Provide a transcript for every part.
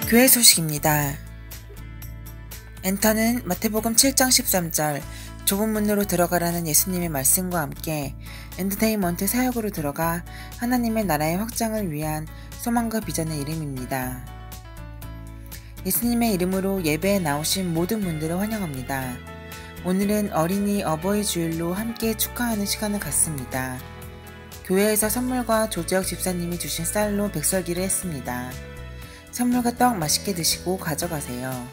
교회 소식입니다. 엔터는 마태복음 7장 13절 좁은 문으로 들어가라는 예수님의 말씀과 함께 엔터테인먼트 사역으로 들어가 하나님의 나라의 확장을 위한 소망과 비전의 이름입니다. 예수님의 이름으로 예배에 나오신 모든 분들을 환영합니다. 오늘은 어린이 어버이 주일로 함께 축하하는 시간을 갖습니다. 교회에서 선물과 조재혁 집사님이 주신 쌀로 백설기를 했습니다. 선물과 떡 맛있게 드시고 가져가세요.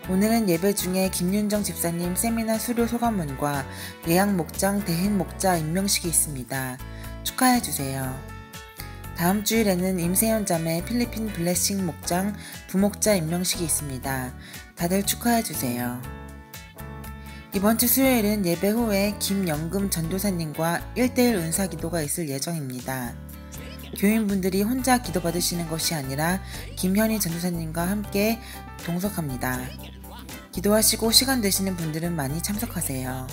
오늘은 예배 중에 김윤정 집사님 세미나 수료 소감문과 예양 목장 대행 목자 임명식이 있습니다. 축하해주세요. 다음 주일에는 임세현 자매 필리핀 블레싱 목장 부목자 임명식이 있습니다. 다들 축하해주세요. 이번 주 수요일은 예배 후에 김영금 전도사님과 1:1 은사기도가 있을 예정입니다. 교인분들이 혼자 기도받으시는 것이 아니라 김현희 전도사님과 함께 동석합니다. 기도하시고 시간 되시는 분들은 많이 참석하세요.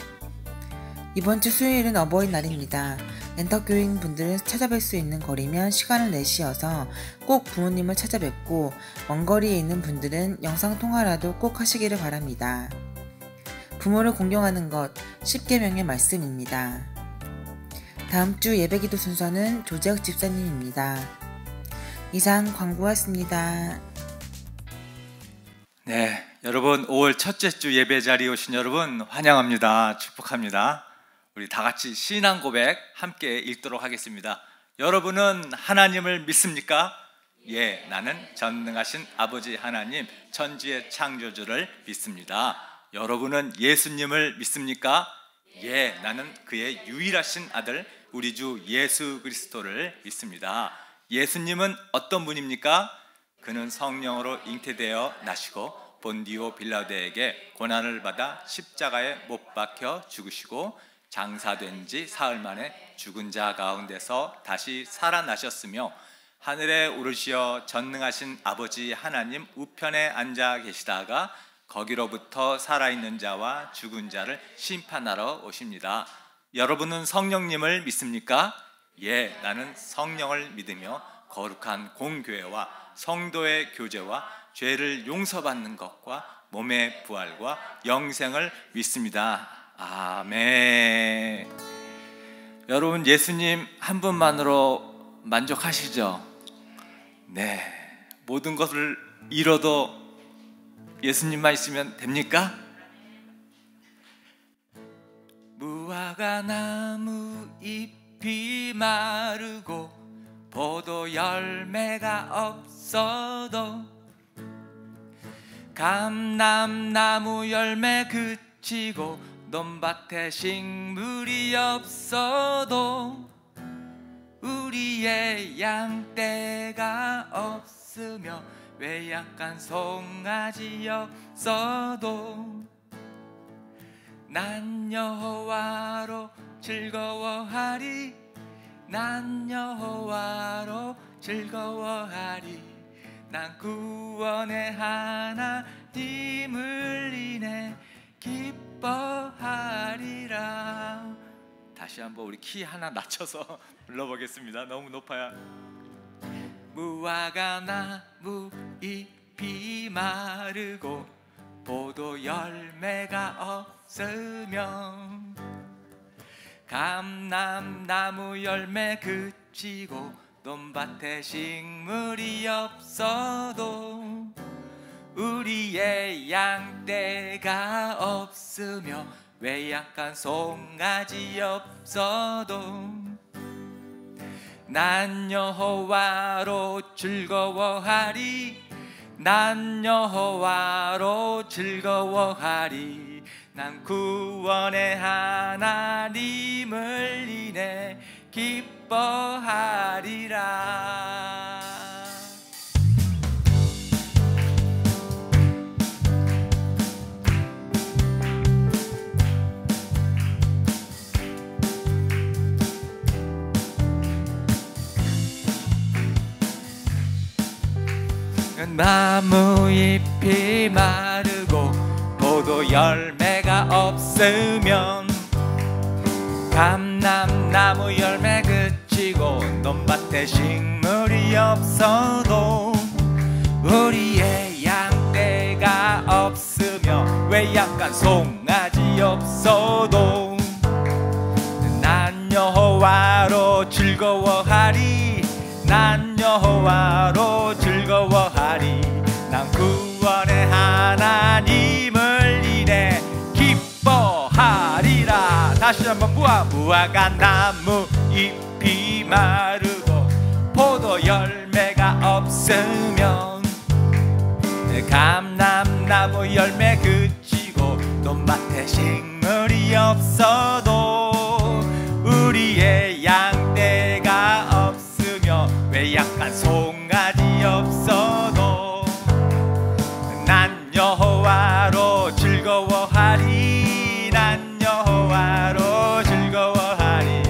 이번 주 수요일은 어버이날입니다. 엔터교인 분들은 찾아뵐 수 있는 거리면 시간을 내시어서 꼭 부모님을 찾아뵙고 먼 거리에 있는 분들은 영상통화라도 꼭 하시기를 바랍니다. 부모를 공경하는 것 10계명의 말씀입니다. 다음 주 예배기도 순서는 조재혁 집사님입니다. 이상 광고였습니다. 네, 여러분 5월 첫째 주 예배 자리에 오신 여러분 환영합니다. 축복합니다. 우리 다 같이 신앙 고백 함께 읽도록 하겠습니다. 여러분은 하나님을 믿습니까? 예, 나는 전능하신 아버지 하나님 천지의 창조주를 믿습니다. 여러분은 예수님을 믿습니까? 예, 나는 그의 유일하신 아들 우리 주 예수 그리스도를 믿습니다. 예수님은 어떤 분입니까? 그는 성령으로 잉태되어 나시고 본디오 빌라도에게 고난을 받아 십자가에 못 박혀 죽으시고 장사된 지 사흘 만에 죽은 자 가운데서 다시 살아나셨으며 하늘에 오르시어 전능하신 아버지 하나님 우편에 앉아 계시다가 거기로부터 살아있는 자와 죽은 자를 심판하러 오십니다. 여러분은 성령님을 믿습니까? 예, 나는 성령을 믿으며 거룩한 공교회와 성도의 교제와 죄를 용서받는 것과 몸의 부활과 영생을 믿습니다. 아멘. 여러분 예수님 한 분만으로 만족하시죠? 네, 모든 것을 잃어도 예수님만 있으면 됩니까? 무화과 나무 잎이 마르고 포도 열매가 없어도 감람나무 열매 그치고 논밭에 식물이 없어도 우리의 양떼가 없으며 외약한 송아지 없어도 난 여호와로 즐거워하리 난 여호와로 즐거워하리 난 구원의 하나님을 인해 기뻐하리라. 다시 한번 우리 키 하나 낮춰서 불러보겠습니다. 너무 높아요. 무화과 나무 잎이 마르고 포도 열매가 없으면 감람나무 열매 그치고 논밭에 식물이 없어도 우리의 양떼가 없으며 외약한 송아지 없어도 난 여호와로 즐거워하리 난 여호와로 즐거워하리 난 구원의 하나님을 인해 기뻐하리라. 나무 잎이 마르고 포도 열매가 없으면 감람나무 열매 그치고 논밭에 식물이 없어도 약간 송아지 없어도 난 여호와로 즐거워하리. 난 여호와로 즐거워하리. 난 구원의 하나님을 인해 기뻐하리라. 다시 한번 무화과 나무 잎이 마르고 포도 열매가 없으면 감람나무 열매 그치고 논밭에 식물이 없어도 우리의 양떼가 없으며 왜 약간 송아지 없어도 난 여호와로 즐거워하리. 난 여호와로 즐거워하리.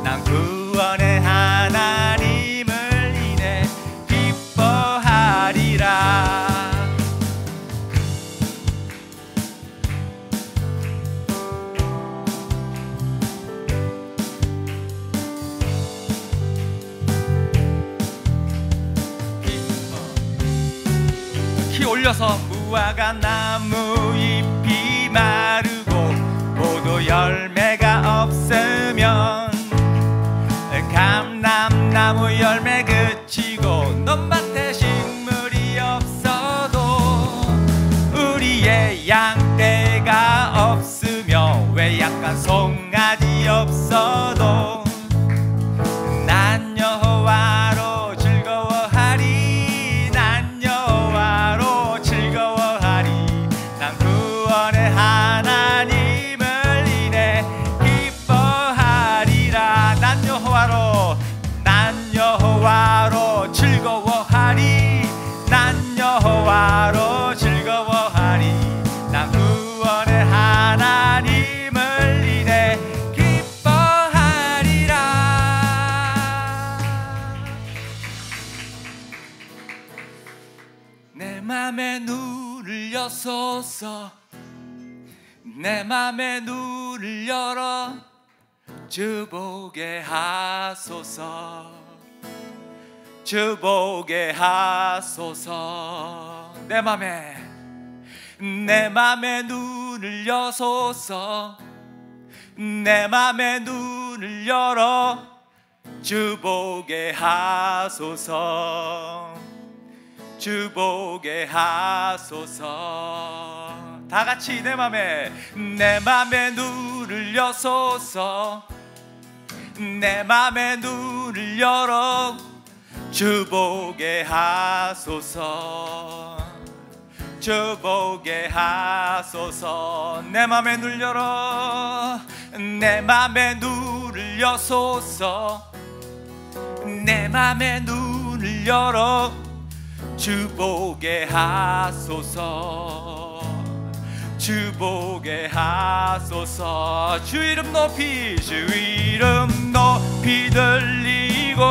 난 구원의 하나님을 인해 기뻐하리라. 키 올려서 무화과 나무 잎이 마르고 포도 열매가 없으면 감람나무 열매 그치고 논밭에 식물이 없어도 우리의 양떼가 없으며 왜 약간 송아지 없어도 난 여호와로 즐거워하리. 난 여호와로 즐거워하리. 난 구원의 하나님을 인해 기뻐하리라. 난 여호와로 즐거워하리. 난 여호와로 즐거워하리. 난 구원의 하나님을 인해 기뻐하리라. 내 맘에 눈을 여소서. 내 맘에 눈을 열어 주 보게 하소서. 주 보게 하소서. 내 맘에 눈을 여소서. 내 맘에 눈을 열어 주 보게 하소서. 주 보게 하소서. 다 같이 내 맘에 눈을 여소서. 내 맘에 눈을 열어 주 보게 하소서. 주 보게 하소서. 내 맘에 눈을 열어. 내 맘에 눈을 여소서. 내 맘에 눈을 열어 주 보게 하소서. 주 보게 하소서. 주 이름 높이 주 이름 높이 들리고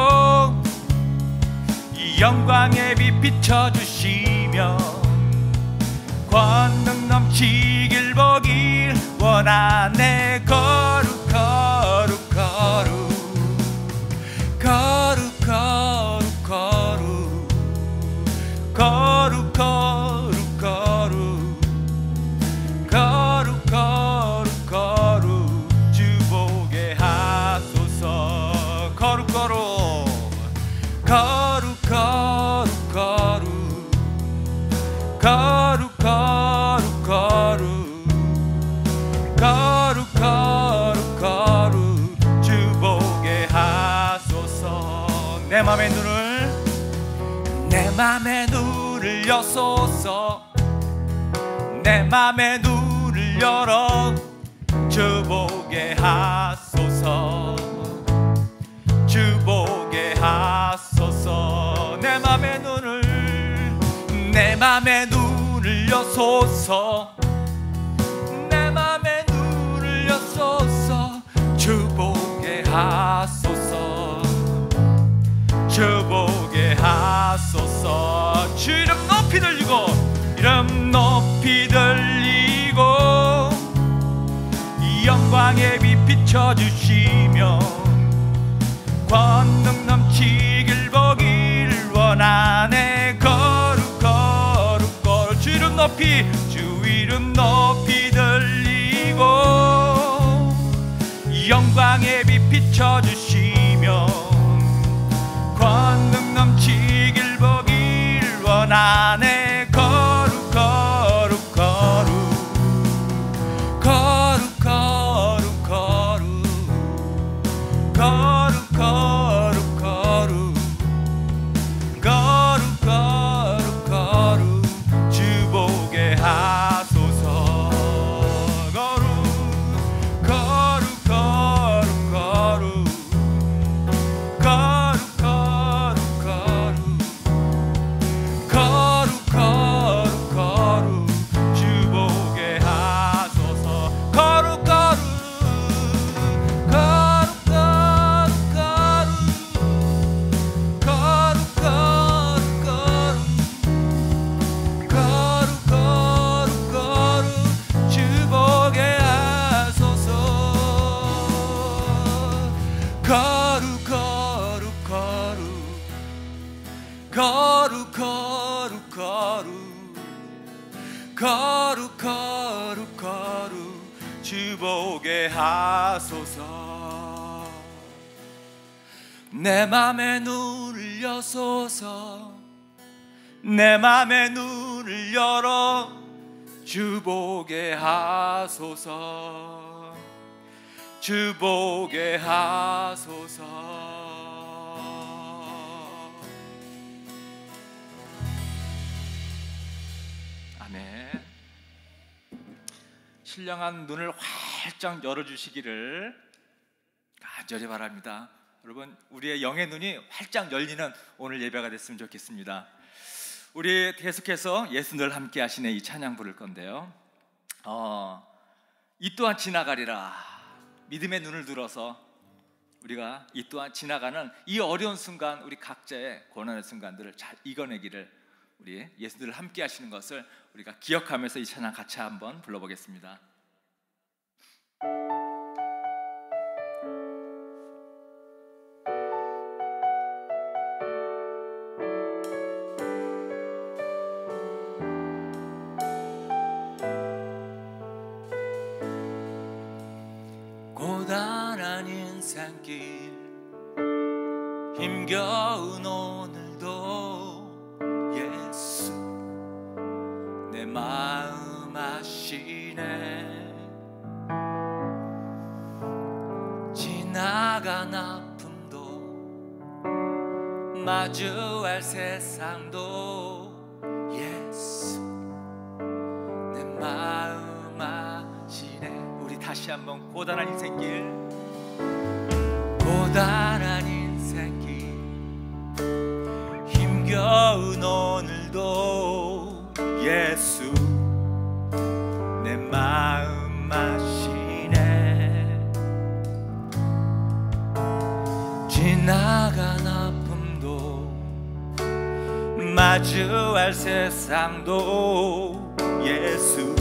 이 영광의 빛 비춰주시며 권능 넘치길 보길 원하네. 거룩 거룩 거룩 거룩 거룩 거룩 거룩 거룩 거룩 거룩 거룩 주 보게 하소서. 거룩 거룩 거룩 거룩 거룩 거룩 거룩 거룩 거룩 거룩 주 보게 하소서. 내 맘의 눈을 여소서. 내 맘의 눈을 열어 주 보게 하소서. 주 보게 하소서. 내 맘의 눈을 여소서. 내 맘의 눈을 여소서. 주 보게 하소서. 주 보게 하소서. 주 이름 높이 들리고 이름 높이 들리고 이 영광의 빛 비춰주시며 권능 넘치길 보길 원하네. 거룩 거룩 거룩 주 이름 높이 들리고 비춰주시며 권능 넘치길 보길 원하네. 거룩 거룩 거룩 거룩 거룩 거룩 거룩 거룩 거룩 거룩 거룩 주 보게 하소서. 거룩 거룩 거룩 거룩 거룩 거룩 거룩 거룩 거룩 주 보게 하소서. 거룩 거룩 거룩 거룩 거룩 거룩 거룩 거룩 주 보게 하소서. 거룩 거룩 거룩 거룩 거룩 거룩 거룩 주 보게 하소서. 내 맘의 눈을 여소서. 내 맘의 눈을 열어 주 보게 하소서. 주 보게 하소서. 아멘. 신령한 눈을 활짝 열어주시기를 간절히 바랍니다. 여러분, 우리의 영의 눈이 활짝 열리는 오늘 예배가 됐으면 좋겠습니다. 우리 계속해서 예수 늘 함께 하시네 이 찬양 부를 건데요. 이 또한 지나가리라. 믿음의 눈을 들어서 우리가 이 또한 지나가는 이 어려운 순간, 우리 각자의 고난의 순간들을 잘 이겨내기를, 우리 예수 늘 함께 하시는 것을 우리가 기억하면서 이 찬양 같이 한번 불러보겠습니다. 고단한 인생길 힘겨운 오늘도 예수 내 마음 아시네. 지나간 아픔도 마주할 세상도 예수 내 마음 아시네. 우리 다시 한번 고단한 인생길, 고단한 인생길 힘겨운 오늘도 예수 내 마음 아시네. 지나간 아픔도 마주할 세상도 예수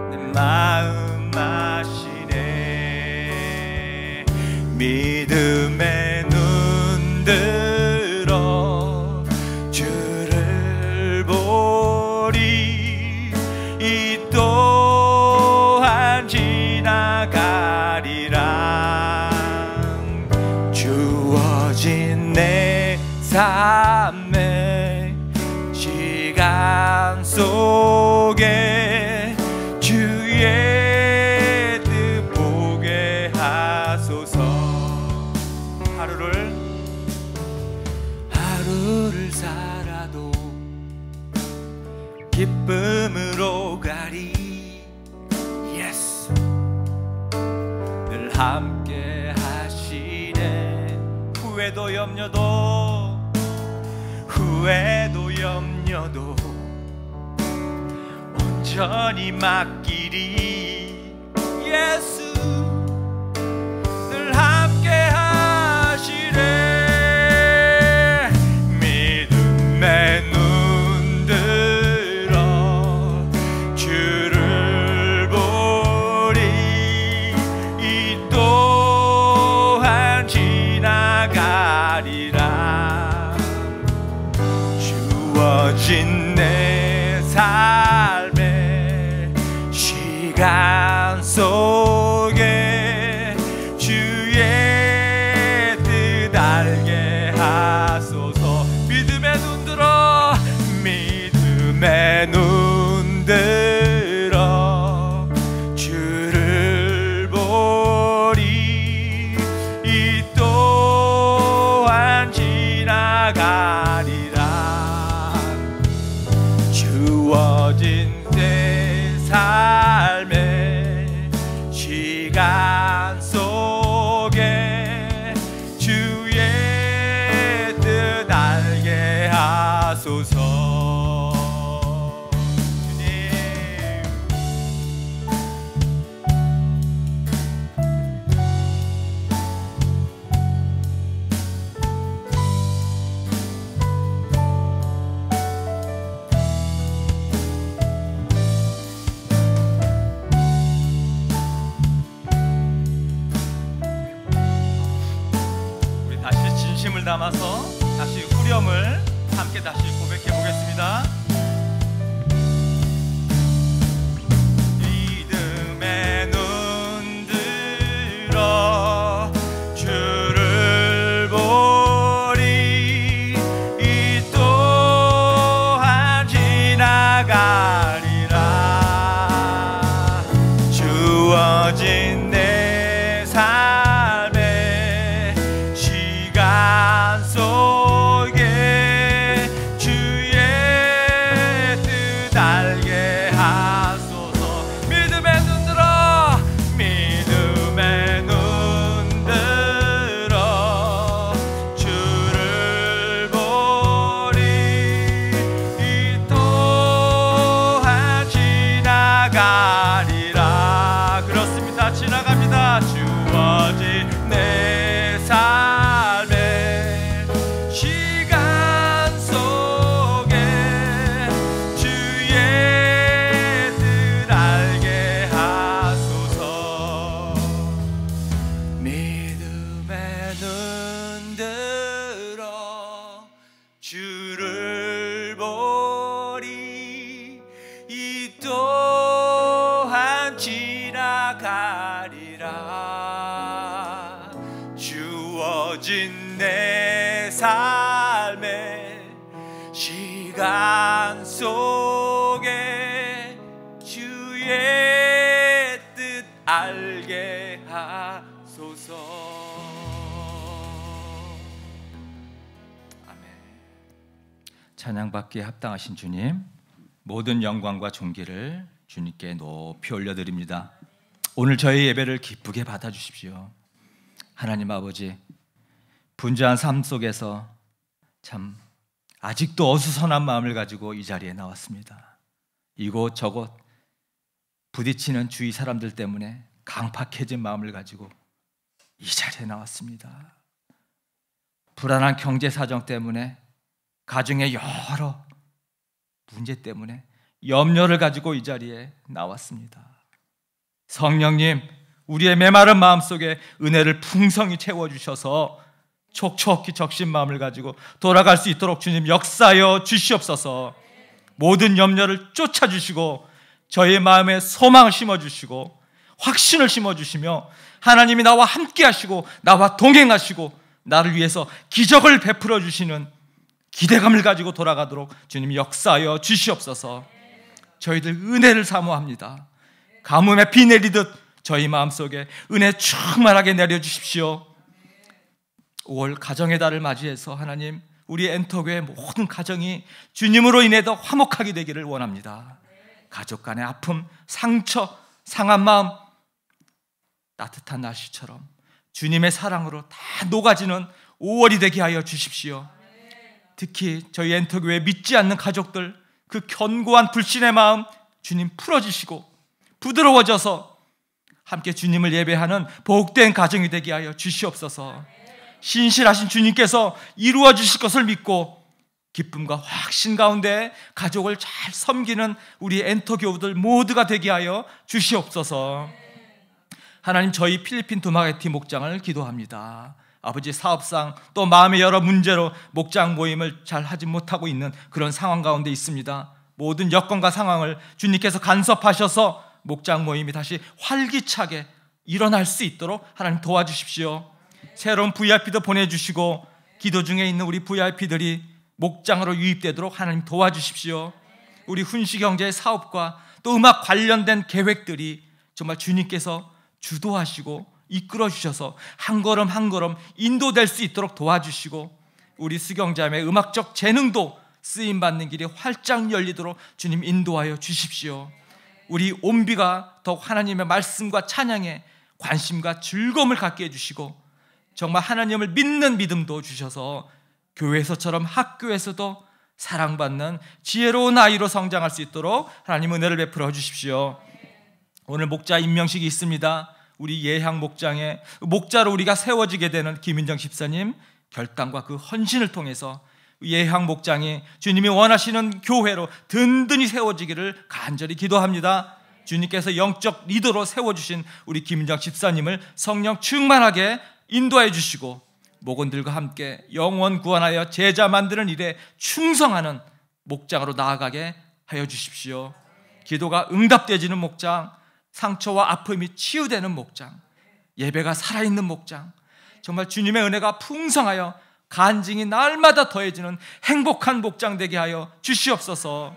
내 마음 아시네. 믿음의 눈 들어 주를 보리. 이 또한 지나가리라. 주어진 내 삶의 시간 속에 주의 뜻 보게 하소서. 하루를 살아도 기쁨으로 가리. 예수 늘 함께 하시네. 후회도 염려도 온전히 맡기리. 예수 늘 함께 하시네. 믿음의 눈 들어 주를 보리. 이 또한 지나가리라. 주어진 내 삶의 시간 속에 주의 하소서. 믿음의 눈 들어, 믿음의 눈 들어 주를 보리. 이 또한 지나가리라. 주어진 내 삶의 시간 속에 주의 뜻 알게 하소서. 진심을 담아서 다시 후렴을 함께 다시 고백해 보겠습니다. 믿음의 눈 들어 주를 보리. 이 또한 지나가리라. 주어진 내 삶의 시간 속에 주의 뜻 알게 하소서. 믿음의 눈 들어, 믿음의 눈 들어 주를 보리. 이 또한 지나가리라. 그렇습니다. 지나갑니다. 주어진 내 삶의 시간 속에 주의 뜻 알게 하소서. 믿음의 눈 들어 주를 보리. 이 또한 지나가리라. 주어진 내 삶의 시간 속에 주의 뜻 알게 하소서. 아멘. 찬양받기에 합당하신 주님, 모든 영광과 존귀를 주님께 높이 올려드립니다. 오늘 저희 예배를 기쁘게 받아주십시오. 하나님 아버지, 분주한 삶 속에서 참 아직도 어수선한 마음을 가지고 이 자리에 나왔습니다. 이곳 저곳 부딪히는 주위 사람들 때문에 강팍해진 마음을 가지고 이 자리에 나왔습니다. 불안한 경제 사정 때문에, 가정의 여러 문제 때문에 염려를 가지고 이 자리에 나왔습니다. 성령님, 우리의 메마른 마음속에 은혜를 풍성히 채워주셔서 촉촉히 적신 마음을 가지고 돌아갈 수 있도록 주님 역사하여 주시옵소서. 모든 염려를 쫓아주시고 저희의 마음에 소망을 심어주시고 확신을 심어주시며 하나님이 나와 함께 하시고 나와 동행하시고 나를 위해서 기적을 베풀어 주시는 기대감을 가지고 돌아가도록 주님 역사하여 주시옵소서. 저희들 은혜를 사모합니다. 가뭄에 비 내리듯 저희 마음속에 은혜 충만하게 내려주십시오. 5월 가정의 달을 맞이해서 하나님, 우리 엔터교회 모든 가정이 주님으로 인해 더 화목하게 되기를 원합니다. 가족 간의 아픔, 상처, 상한 마음, 따뜻한 날씨처럼 주님의 사랑으로 다 녹아지는 5월이 되게 하여 주십시오. 특히 저희 엔터교회 믿지 않는 가족들, 그 견고한 불신의 마음 주님 풀어주시고 부드러워져서 함께 주님을 예배하는 복된 가정이 되게 하여 주시옵소서. 신실하신 주님께서 이루어 주실 것을 믿고 기쁨과 확신 가운데 가족을 잘 섬기는 우리 엔터교우들 모두가 되게 하여 주시옵소서. 하나님, 저희 필리핀 두마게티 목장을 기도합니다. 아버지, 사업상 또 마음의 여러 문제로 목장 모임을 잘 하지 못하고 있는 그런 상황 가운데 있습니다. 모든 여건과 상황을 주님께서 간섭하셔서 목장 모임이 다시 활기차게 일어날 수 있도록 하나님 도와주십시오. 새로운 VIP도 보내주시고 기도 중에 있는 우리 VIP들이 목장으로 유입되도록 하나님 도와주십시오. 우리 훈식 형제의 사업과 또 음악 관련된 계획들이 정말 주님께서 주도하시고 이끌어 주셔서 한 걸음 한 걸음 인도될 수 있도록 도와주시고, 우리 수경자매의 음악적 재능도 쓰임받는 길이 활짝 열리도록 주님 인도하여 주십시오. 우리 온비가 더욱 하나님의 말씀과 찬양에 관심과 즐거움을 갖게 해주시고, 정말 하나님을 믿는 믿음도 주셔서 교회에서처럼 학교에서도 사랑받는 지혜로운 아이로 성장할 수 있도록 하나님 은혜를 베풀어 주십시오. 오늘 목자 임명식이 있습니다. 우리 예향 목장에 목자로 우리가 세워지게 되는 김윤정 집사님 결단과 그 헌신을 통해서 예향 목장이 주님이 원하시는 교회로 든든히 세워지기를 간절히 기도합니다. 주님께서 영적 리더로 세워주신 우리 김윤정 집사님을 성령 충만하게 인도해 주시고, 목원들과 함께 영원 구원하여 제자 만드는 일에 충성하는 목장으로 나아가게 하여 주십시오. 기도가 응답되지는 목장, 상처와 아픔이 치유되는 목장, 예배가 살아있는 목장, 정말 주님의 은혜가 풍성하여 간증이 날마다 더해지는 행복한 목장 되게 하여 주시옵소서.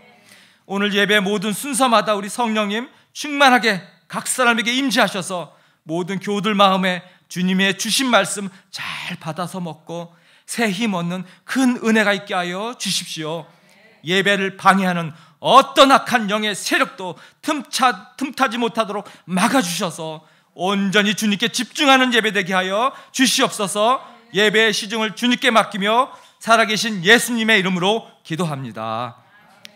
오늘 예배 모든 순서마다 우리 성령님 충만하게 각 사람에게 임재하셔서 모든 교우들 마음에 주님의 주신 말씀 잘 받아서 먹고 새 힘 얻는 큰 은혜가 있게 하여 주십시오. 예배를 방해하는 어떤 악한 영의 세력도 틈타지 못하도록 막아주셔서 온전히 주님께 집중하는 예배 되게 하여 주시옵소서. 예배의 시중을 주님께 맡기며 살아계신 예수님의 이름으로 기도합니다.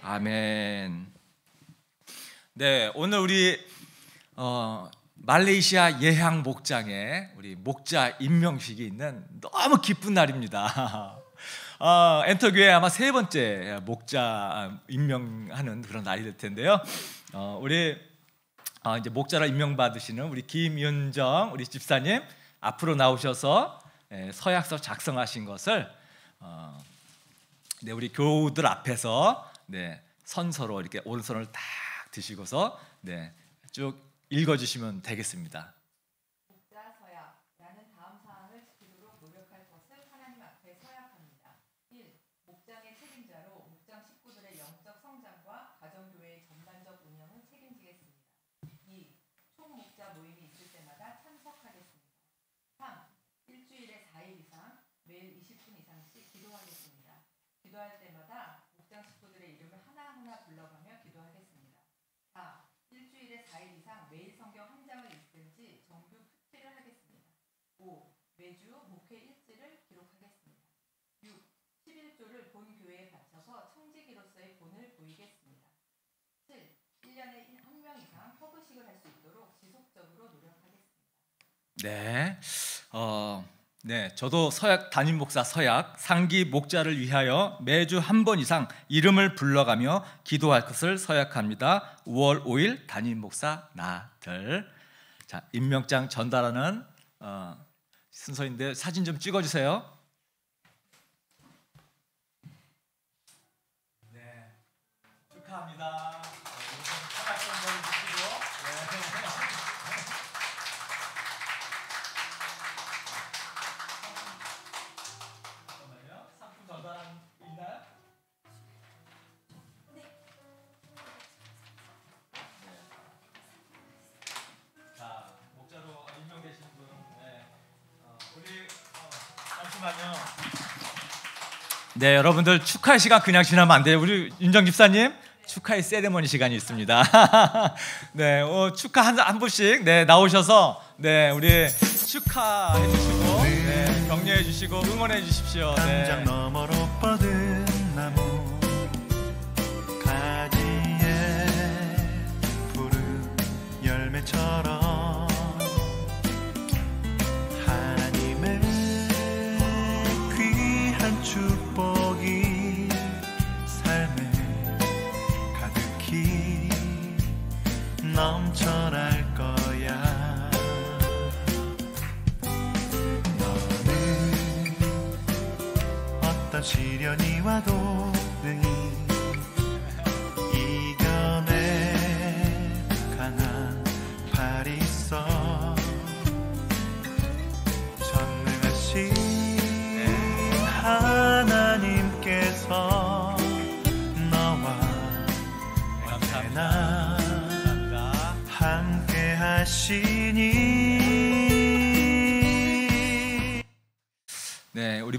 아멘. 네, 오늘 우리 말레이시아 예향 목장에 우리 목자 임명식이 있는 너무 기쁜 날입니다. 엔터교회 아마 세 번째 목자 임명하는 그런 날이 될 텐데요. 우리 이제 목자로 임명받으시는 우리 김윤정 우리 집사님 앞으로 나오셔서 서약서 작성하신 것을 우리 교우들 앞에서 선서로 이렇게 오른손을 딱 드시고서 쭉 읽어주시면 되겠습니다. 목자 서약. 나는 다음 사항을 지키도록 노력할 것을 하나님 앞에 서약합니다. 1. 목장의 책임자로 목장 식구들의 영적 성장과 가정교회의 전반적 운영을 책임지겠습니다. 2. 총목자 모임이 있을 때마다 참석하겠습니다. 3. 일주일에 4일 이상 매일 20분 이상씩 기도하겠습니다. 기도할 때마다 목장 식구들의 이름을 하나하나 불러가며 기도하겠습니다. 4. 일주일에 4일 이상 매일 성경 한 장을 읽든지 정규 큐티를 하겠습니다. 5. 매주 목회 일지를 기록하겠습니다. 6. 11조를 본 교회에 바쳐서 청지기로서의 본을 보이겠습니다. 7. 1년에 1명 이상 허브식을 할 수 있도록 지속적으로 노력하겠습니다. 저도 서약 담임 목사 서약 상기 목자를 위하여 매주 한 번 이상 이름을 불러가며 기도할 것을 서약합니다. 5월 5일 담임 목사 나들. 자, 임명장 전달하는 순서인데 사진 좀 찍어주세요. 네, 축하합니다. 네, 여러분들 축하의 시간 그냥 지나면 안 돼요. 우리 윤정 집사님 축하의 세레머니 시간이 있습니다. 네, 축하 한 분씩 나오셔서 우리 축하해 주시고 격려해 주시고 응원해 주십시오. 담장 너머로 뻗은 나무 가지에 푸른 열매처럼 하나님의 귀한 축복이 삶에 가득히 넘쳐날 거야. 너는 어떤 시련이 와도 능히 이겨낼 강한 팔이 있어. 전능하신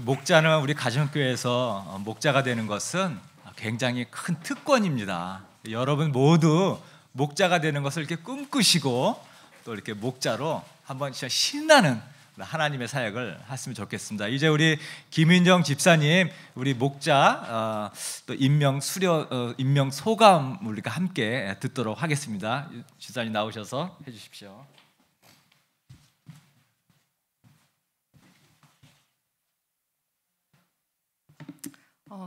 우리 목자는 우리 가정교회에서 목자가 되는 것은 굉장히 큰 특권입니다. 여러분 모두 목자가 되는 것을 이렇게 꿈꾸시고 또 이렇게 목자로 한번 진짜 신나는 하나님의 사역을 했으면 좋겠습니다. 이제 우리 김윤정 집사님 우리 목자 또 임명 소감 우리가 함께 듣도록 하겠습니다. 집사님 나오셔서 해주십시오.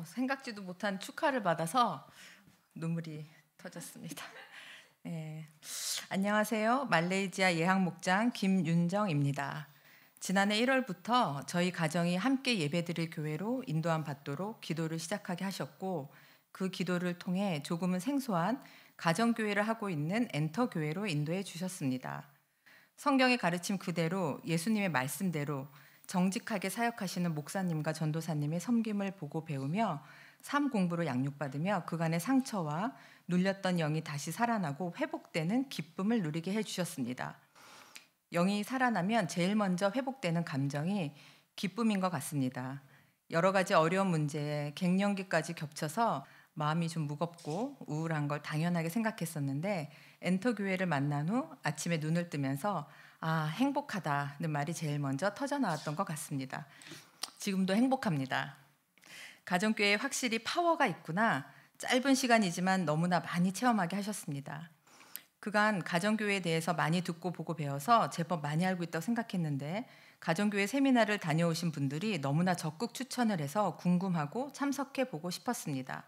생각지도 못한 축하를 받아서 눈물이 터졌습니다. 안녕하세요. 말레이시아 예학목장 김윤정입니다. 지난해 1월부터 저희 가정이 함께 예배드릴 교회로 인도함 받도록 기도를 시작하게 하셨고 그 기도를 통해 조금은 생소한 가정교회를 하고 있는 엔터교회로 인도해 주셨습니다. 성경의 가르침 그대로 예수님의 말씀대로 정직하게 사역하시는 목사님과 전도사님의 섬김을 보고 배우며 삶 공부로 양육받으며 그간의 상처와 눌렸던 영이 다시 살아나고 회복되는 기쁨을 누리게 해주셨습니다. 영이 살아나면 제일 먼저 회복되는 감정이 기쁨인 것 같습니다. 여러 가지 어려운 문제에 갱년기까지 겹쳐서 마음이 좀 무겁고 우울한 걸 당연하게 생각했었는데 엔터교회를 만난 후 아침에 눈을 뜨면서 행복하다는 말이 제일 먼저 터져나왔던 것 같습니다. 지금도 행복합니다. 가정교회에 확실히 파워가 있구나. 짧은 시간이지만 너무나 많이 체험하게 하셨습니다. 그간 가정교회에 대해서 많이 듣고 보고 배워서 제법 많이 알고 있다고 생각했는데 가정교회 세미나를 다녀오신 분들이 너무나 적극 추천을 해서 궁금하고 참석해 보고 싶었습니다.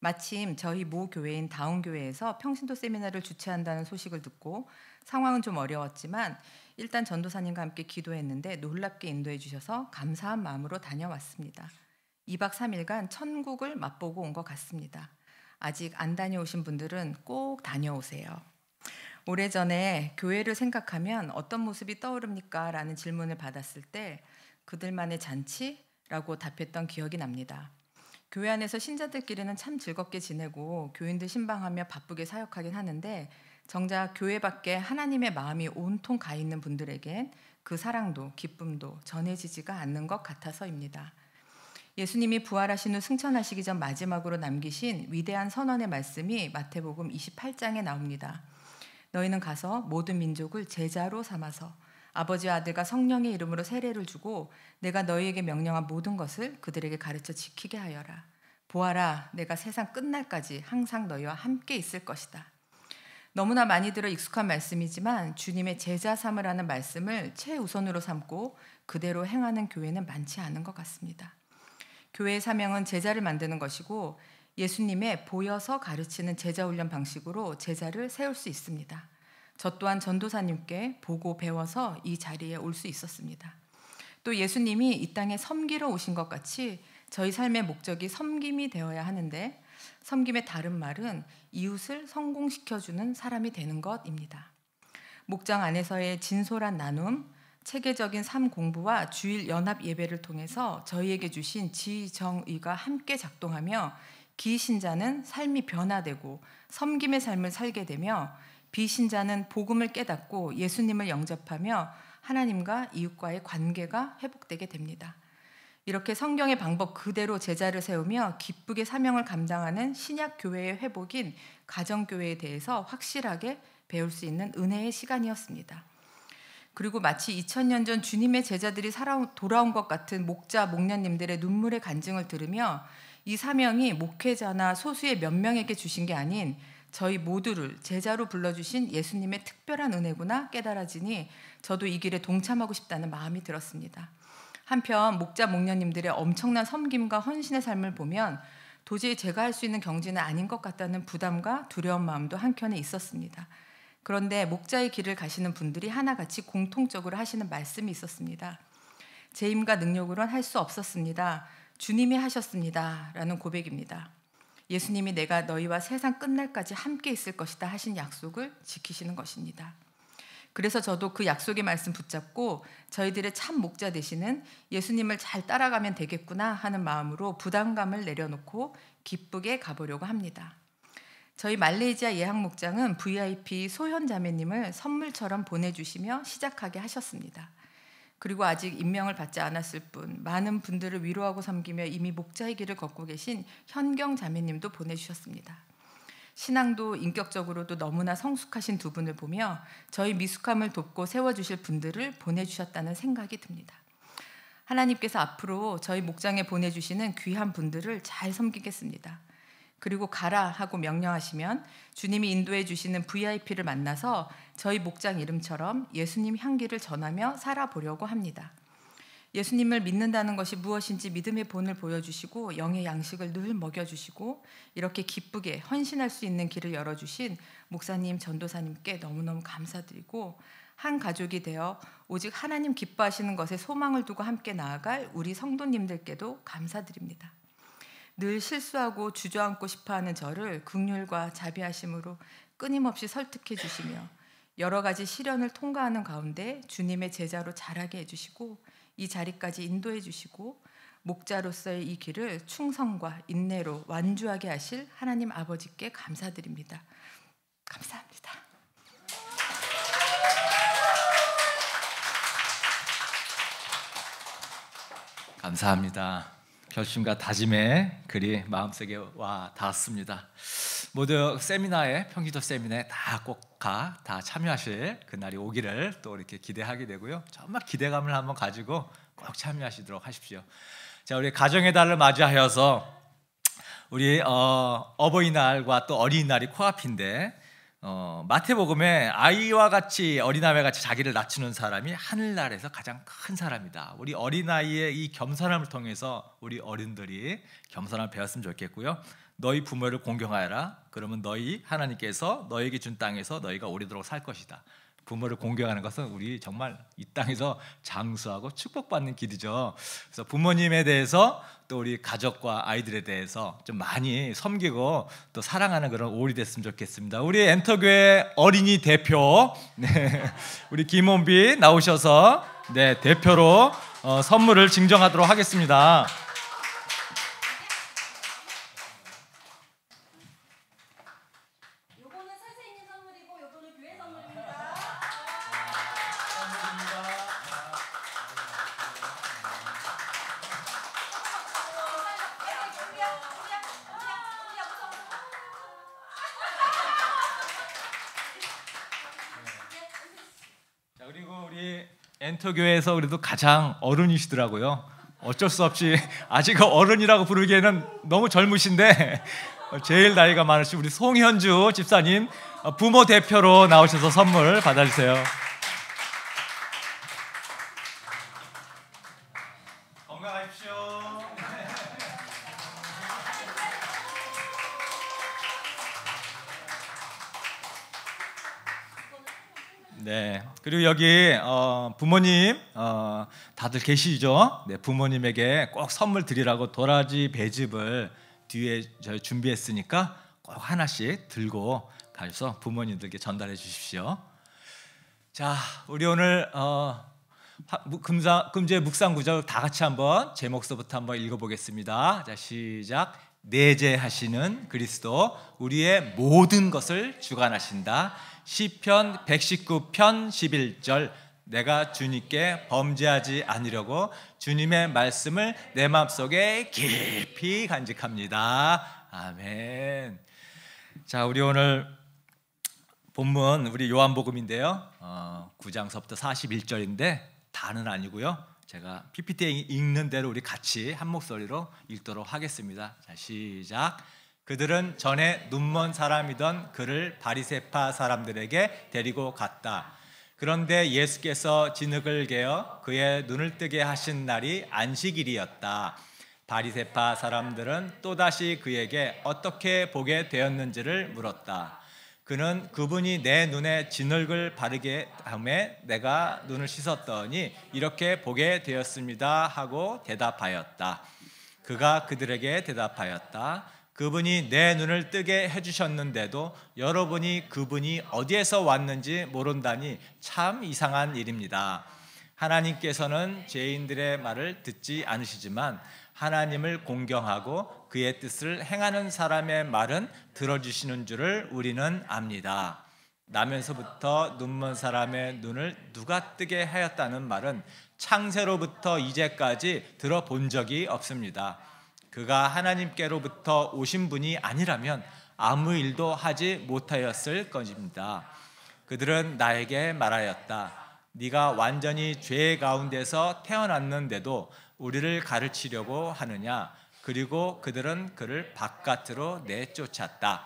마침 저희 모 교회인 다운교회에서 평신도 세미나를 주최한다는 소식을 듣고 상황은 좀 어려웠지만 일단 전도사님과 함께 기도했는데 놀랍게 인도해 주셔서 감사한 마음으로 다녀왔습니다. 2박 3일간 천국을 맛보고 온 것 같습니다. 아직 안 다녀오신 분들은 꼭 다녀오세요. 오래전에 교회를 생각하면 어떤 모습이 떠오릅니까? 라는 질문을 받았을 때 그들만의 잔치라고 답했던 기억이 납니다. 교회 안에서 신자들끼리는 참 즐겁게 지내고 교인들 신방하며 바쁘게 사역하긴 하는데 정작 교회 밖에 하나님의 마음이 온통 가 있는 분들에겐 그 사랑도 기쁨도 전해지지가 않는 것 같아서입니다. 예수님이 부활하신 후 승천하시기 전 마지막으로 남기신 위대한 선언의 말씀이 마태복음 28장에 나옵니다. 너희는 가서 모든 민족을 제자로 삼아서 아버지와 아들과 성령의 이름으로 세례를 주고 내가 너희에게 명령한 모든 것을 그들에게 가르쳐 지키게 하여라. 보아라, 내가 세상 끝날까지 항상 너희와 함께 있을 것이다. 너무나 많이 들어 익숙한 말씀이지만 주님의 제자 삼으라는 말씀을 최우선으로 삼고 그대로 행하는 교회는 많지 않은 것 같습니다. 교회의 사명은 제자를 만드는 것이고 예수님의 보여서 가르치는 제자 훈련 방식으로 제자를 세울 수 있습니다. 저 또한 전도사님께 보고 배워서 이 자리에 올 수 있었습니다. 또 예수님이 이 땅에 섬기러 오신 것 같이 저희 삶의 목적이 섬김이 되어야 하는데 섬김의 다른 말은 이웃을 성공시켜주는 사람이 되는 것입니다. 목장 안에서의 진솔한 나눔, 체계적인 삶 공부와 주일 연합 예배를 통해서 저희에게 주신 지정의가 함께 작동하며 기신자는 삶이 변화되고 섬김의 삶을 살게 되며 비신자는 복음을 깨닫고 예수님을 영접하며 하나님과 이웃과의 관계가 회복되게 됩니다. 이렇게 성경의 방법 그대로 제자를 세우며 기쁘게 사명을 감당하는 신약 교회의 회복인 가정교회에 대해서 확실하게 배울 수 있는 은혜의 시간이었습니다. 그리고 마치 2000년 전 주님의 제자들이 돌아온 것 같은 목자, 목녀님들의 눈물의 간증을 들으며 이 사명이 목회자나 소수의 몇 명에게 주신 게 아닌 저희 모두를 제자로 불러주신 예수님의 특별한 은혜구나 깨달아지니 저도 이 길에 동참하고 싶다는 마음이 들었습니다. 한편 목자, 목녀님들의 엄청난 섬김과 헌신의 삶을 보면 도저히 제가 할 수 있는 경지는 아닌 것 같다는 부담과 두려운 마음도 한켠에 있었습니다. 그런데 목자의 길을 가시는 분들이 하나같이 공통적으로 하시는 말씀이 있었습니다. 제 힘과 능력으로는 할 수 없었습니다. 주님이 하셨습니다. 라는 고백입니다. 예수님이 내가 너희와 세상 끝날까지 함께 있을 것이다 하신 약속을 지키시는 것입니다. 그래서 저도 그 약속의 말씀 붙잡고 저희들의 참 목자 되시는 예수님을 잘 따라가면 되겠구나 하는 마음으로 부담감을 내려놓고 기쁘게 가보려고 합니다. 저희 말레이시아 예학목장은 VIP 소현 자매님을 선물처럼 보내주시며 시작하게 하셨습니다. 그리고 아직 임명을 받지 않았을 뿐 많은 분들을 위로하고 섬기며 이미 목자의 길을 걷고 계신 현경 자매님도 보내주셨습니다. 신앙도 인격적으로도 너무나 성숙하신 두 분을 보며 저희 미숙함을 돕고 세워주실 분들을 보내주셨다는 생각이 듭니다. 하나님께서 앞으로 저희 목장에 보내주시는 귀한 분들을 잘 섬기겠습니다. 그리고 가라 하고 명령하시면 주님이 인도해 주시는 VIP를 만나서 저희 목장 이름처럼 예수님 향기를 전하며 살아보려고 합니다. 예수님을 믿는다는 것이 무엇인지 믿음의 본을 보여주시고 영의 양식을 늘 먹여주시고 이렇게 기쁘게 헌신할 수 있는 길을 열어주신 목사님, 전도사님께 너무너무 감사드리고 한 가족이 되어 오직 하나님 기뻐하시는 것에 소망을 두고 함께 나아갈 우리 성도님들께도 감사드립니다. 늘 실수하고 주저앉고 싶어하는 저를 긍휼과 자비하심으로 끊임없이 설득해 주시며 여러 가지 시련을 통과하는 가운데 주님의 제자로 자라게 해주시고 이 자리까지 인도해 주시고 목자로서의 이 길을 충성과 인내로 완주하게 하실 하나님 아버지께 감사드립니다. 감사합니다. 감사합니다. 결심과 다짐의 글이 마음속에 와 닿았습니다. 모두 세미나에, 평기도 세미나에 다 꼭 다 참여하실 그날이 오기를 또 이렇게 기대하게 되고요. 정말 기대감을 한번 가지고 꼭 참여하시도록 하십시오. 자, 우리 가정의 달을 맞이하여서 우리 어버이날과 또 어린이날이 코앞인데 마태복음에 아이와 같이 어린아이와 같이 자기를 낮추는 사람이 하늘나라에서 가장 큰 사람이다. 우리 어린아이의 이 겸손함을 통해서 우리 어른들이 겸손함을 배웠으면 좋겠고요. 너희 부모를 공경하여라. 그러면 너희 하나님께서 너에게 준 땅에서 너희가 오래도록 살 것이다. 부모를 공경하는 것은 우리 정말 이 땅에서 장수하고 축복받는 길이죠. 그래서 부모님에 대해서 또 우리 가족과 아이들에 대해서 좀 많이 섬기고 또 사랑하는 그런 5월이 됐으면 좋겠습니다. 우리 엔터교회 어린이 대표 우리 김원비 나오셔서 대표로 선물을 증정하도록 하겠습니다. 그리고 우리 엔터교회에서 그래도 가장 어른이시더라고요. 어쩔 수 없이 아직 어른이라고 부르기에는 너무 젊으신데 제일 나이가 많으신 우리 송현주 집사님 부모 대표로 나오셔서 선물 받아주세요. 건강하십시오. 네. 그리고 여기 부모님 다들 계시죠? 네, 부모님에게 꼭 선물 드리라고 도라지 배즙을 뒤에 저희 준비했으니까 꼭 하나씩 들고 가셔서 부모님들께 전달해 주십시오. 자, 우리 오늘 금주의 묵상 구절 다 같이 한번 제목서부터 한번 읽어보겠습니다. 자, 시작. 내재하시는 그리스도 우리의 모든 것을 주관하신다. 시편 119편 11절 내가 주님께 범죄하지 않으려고 주님의 말씀을 내 마음속에 깊이 간직합니다. 아멘. 자, 우리 오늘 본문 우리 요한복음인데요. 9장서부터 41절인데 다는 아니고요. 제가 PPT에 읽는 대로 우리 같이 한 목소리로 읽도록 하겠습니다. 자, 시작. 그들은 전에 눈먼 사람이던 그를 바리새파 사람들에게 데리고 갔다. 그런데 예수께서 진흙을 개어 그의 눈을 뜨게 하신 날이 안식일이었다. 바리새파 사람들은 또다시 그에게 어떻게 보게 되었는지를 물었다. 그는 그분이 내 눈에 진흙을 바르게 하매 내가 눈을 씻었더니 이렇게 보게 되었습니다 하고 대답하였다. 그가 그들에게 대답하였다. 그분이 내 눈을 뜨게 해주셨는데도 여러분이 그분이 어디에서 왔는지 모른다니 참 이상한 일입니다. 하나님께서는 죄인들의 말을 듣지 않으시지만 하나님을 공경하고 그의 뜻을 행하는 사람의 말은 들어주시는 줄을 우리는 압니다. 나면서부터 눈먼 사람의 눈을 누가 뜨게 하였다는 말은 창세로부터 이제까지 들어본 적이 없습니다. 그가 하나님께로부터 오신 분이 아니라면 아무 일도 하지 못하였을 것입니다. 그들은 나에게 말하였다. 네가 완전히 죄 가운데서 태어났는데도 우리를 가르치려고 하느냐? 그리고 그들은 그를 바깥으로 내쫓았다.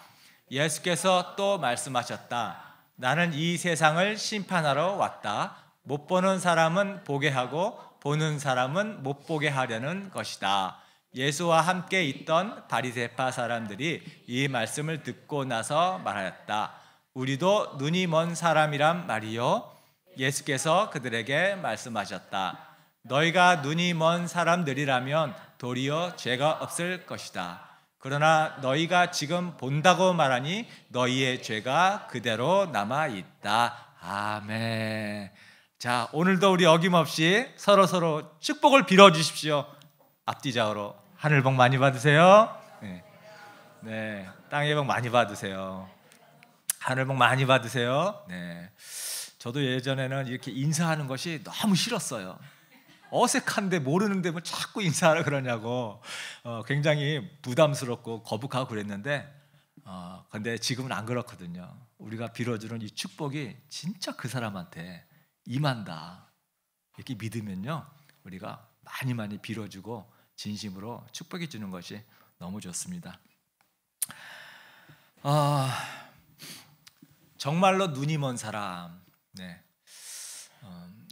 예수께서 또 말씀하셨다. 나는 이 세상을 심판하러 왔다. 못 보는 사람은 보게 하고 보는 사람은 못 보게 하려는 것이다. 예수와 함께 있던 바리새파 사람들이 이 말씀을 듣고 나서 말하였다. 우리도 눈이 먼 사람이란 말이요. 예수께서 그들에게 말씀하셨다. 너희가 눈이 먼 사람들이라면 도리어 죄가 없을 것이다. 그러나 너희가 지금 본다고 말하니 너희의 죄가 그대로 남아있다. 아멘. 자, 오늘도 우리 어김없이 서로 축복을 빌어주십시오. 앞뒤좌우로 하늘 복 많이 받으세요. 네, 땅의 복 많이 받으세요. 하늘 복 많이 받으세요. 네, 저도 예전에는 이렇게 인사하는 것이 너무 싫었어요. 어색한데 모르는데 뭐 자꾸 인사하라 그러냐고 굉장히 부담스럽고 거북하고 그랬는데 근데 지금은 안 그렇거든요. 우리가 빌어주는 이 축복이 진짜 그 사람한테 임한다 이렇게 믿으면요, 우리가 많이 빌어주고 진심으로 축복해 주는 것이 너무 좋습니다. 정말로 눈이 먼 사람. 네.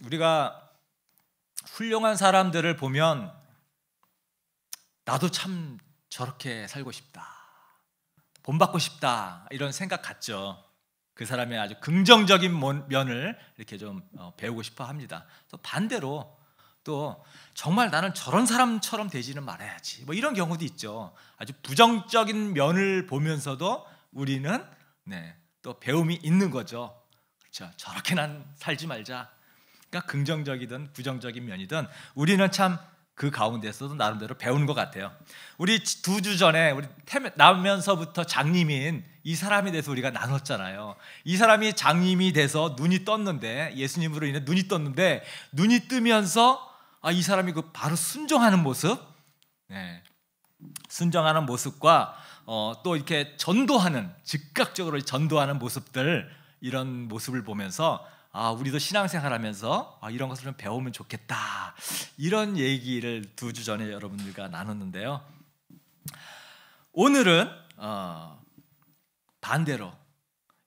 우리가 훌륭한 사람들을 보면 나도 참 저렇게 살고 싶다, 본받고 싶다 이런 생각 같죠. 그 사람의 아주 긍정적인 면을 이렇게 좀 배우고 싶어 합니다. 또 반대로 또 정말 나는 저런 사람처럼 되지는 말아야지 뭐 이런 경우도 있죠. 아주 부정적인 면을 보면서도 우리는 또 배움이 있는 거죠. 그렇죠. 저렇게 난 살지 말자. 그러니까 긍정적이든 부정적인 면이든 우리는 참 그 가운데서도 나름대로 배우는 것 같아요. 우리 2주 전에 우리 나면서부터 장님인 이 사람에 대해서 우리가 나눴잖아요. 이 사람이 장님이 돼서 눈이 떴는데, 예수님으로 인해 눈이 떴는데, 눈이 뜨면서 이 사람이 그 바로 순종하는 모습, 순종하는 모습과 또 이렇게 전도하는, 즉각적으로 전도하는 모습들, 이런 모습을 보면서 우리도 신앙생활하면서 이런 것을 좀 배우면 좋겠다, 이런 얘기를 2주 전에 여러분들과 나눴는데요. 오늘은 반대로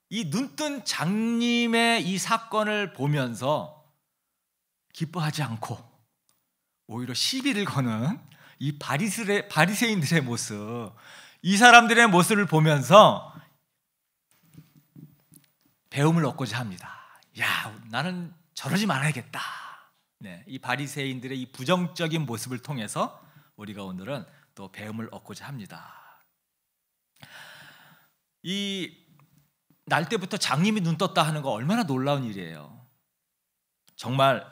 이 눈뜬 장님의 이 사건을 보면서 기뻐하지 않고 오히려 시비를 거는 이 바리새인들의 모습, 이 사람들의 모습을 보면서 배움을 얻고자 합니다. 야, 나는 저러지 말아야겠다. 이 바리새인들의 이 부정적인 모습을 통해서 우리가 오늘은 또 배움을 얻고자 합니다. 이 날 때부터 장님이 눈 떴다 하는 거 얼마나 놀라운 일이에요. 정말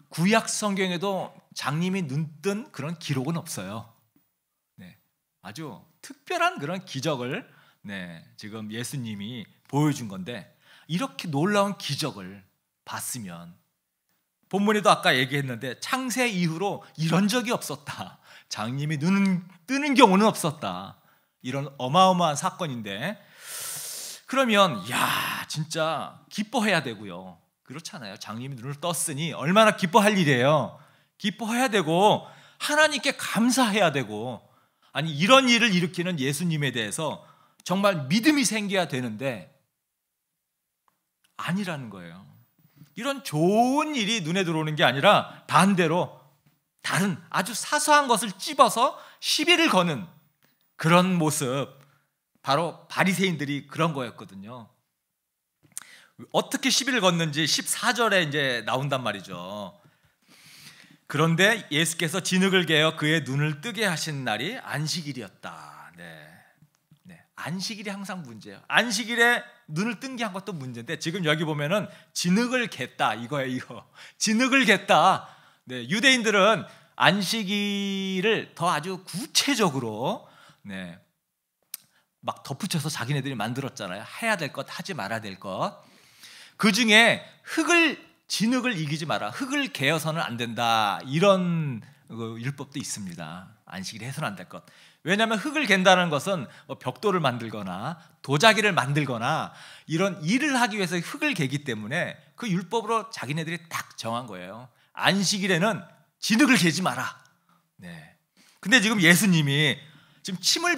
구약 성경에도 장님이 눈 뜬 그런 기록은 없어요. 아주 특별한 그런 기적을 지금 예수님이 보여준 건데, 이렇게 놀라운 기적을 봤으면, 본문에도 아까 얘기했는데 창세 이후로 이런 적이 없었다, 장님이 눈 뜨는 경우는 없었다, 이런 어마어마한 사건인데, 그러면 진짜 기뻐해야 되고요. 그렇잖아요. 장님이 눈을 떴으니 얼마나 기뻐할 일이에요. 기뻐해야 되고 하나님께 감사해야 되고, 아니 이런 일을 일으키는 예수님에 대해서 정말 믿음이 생겨야 되는데 아니라는 거예요. 이런 좋은 일이 눈에 들어오는 게 아니라 반대로 다른 아주 사소한 것을 찝어서 시비를 거는 그런 모습, 바로 바리새인들이 그런 거였거든요. 어떻게 시비를 걷는지 14절에 이제 나온단 말이죠. 그런데 예수께서 진흙을 개어 그의 눈을 뜨게 하신 날이 안식일이었다. 안식일이 항상 문제예요. 안식일에 눈을 뜬 게 한 것도 문제인데, 지금 여기 보면은 진흙을 겠다 이거예요. 이거 진흙을 겠다. 유대인들은 안식일을 더 아주 구체적으로 막 덧붙여서 자기네들이 만들었잖아요. 해야 될 것, 하지 말아야 될 것. 그 중에 진흙을 이기지 마라. 흙을 개어서는 안 된다. 이런 율법도 있습니다. 안식일에 해서는 안 될 것. 왜냐하면 흙을 갠다는 것은 벽돌을 만들거나 도자기를 만들거나 이런 일을 하기 위해서 흙을 개기 때문에 그 율법으로 자기네들이 딱 정한 거예요. 안식일에는 진흙을 개지 마라. 네. 근데 지금 예수님이 지금 침을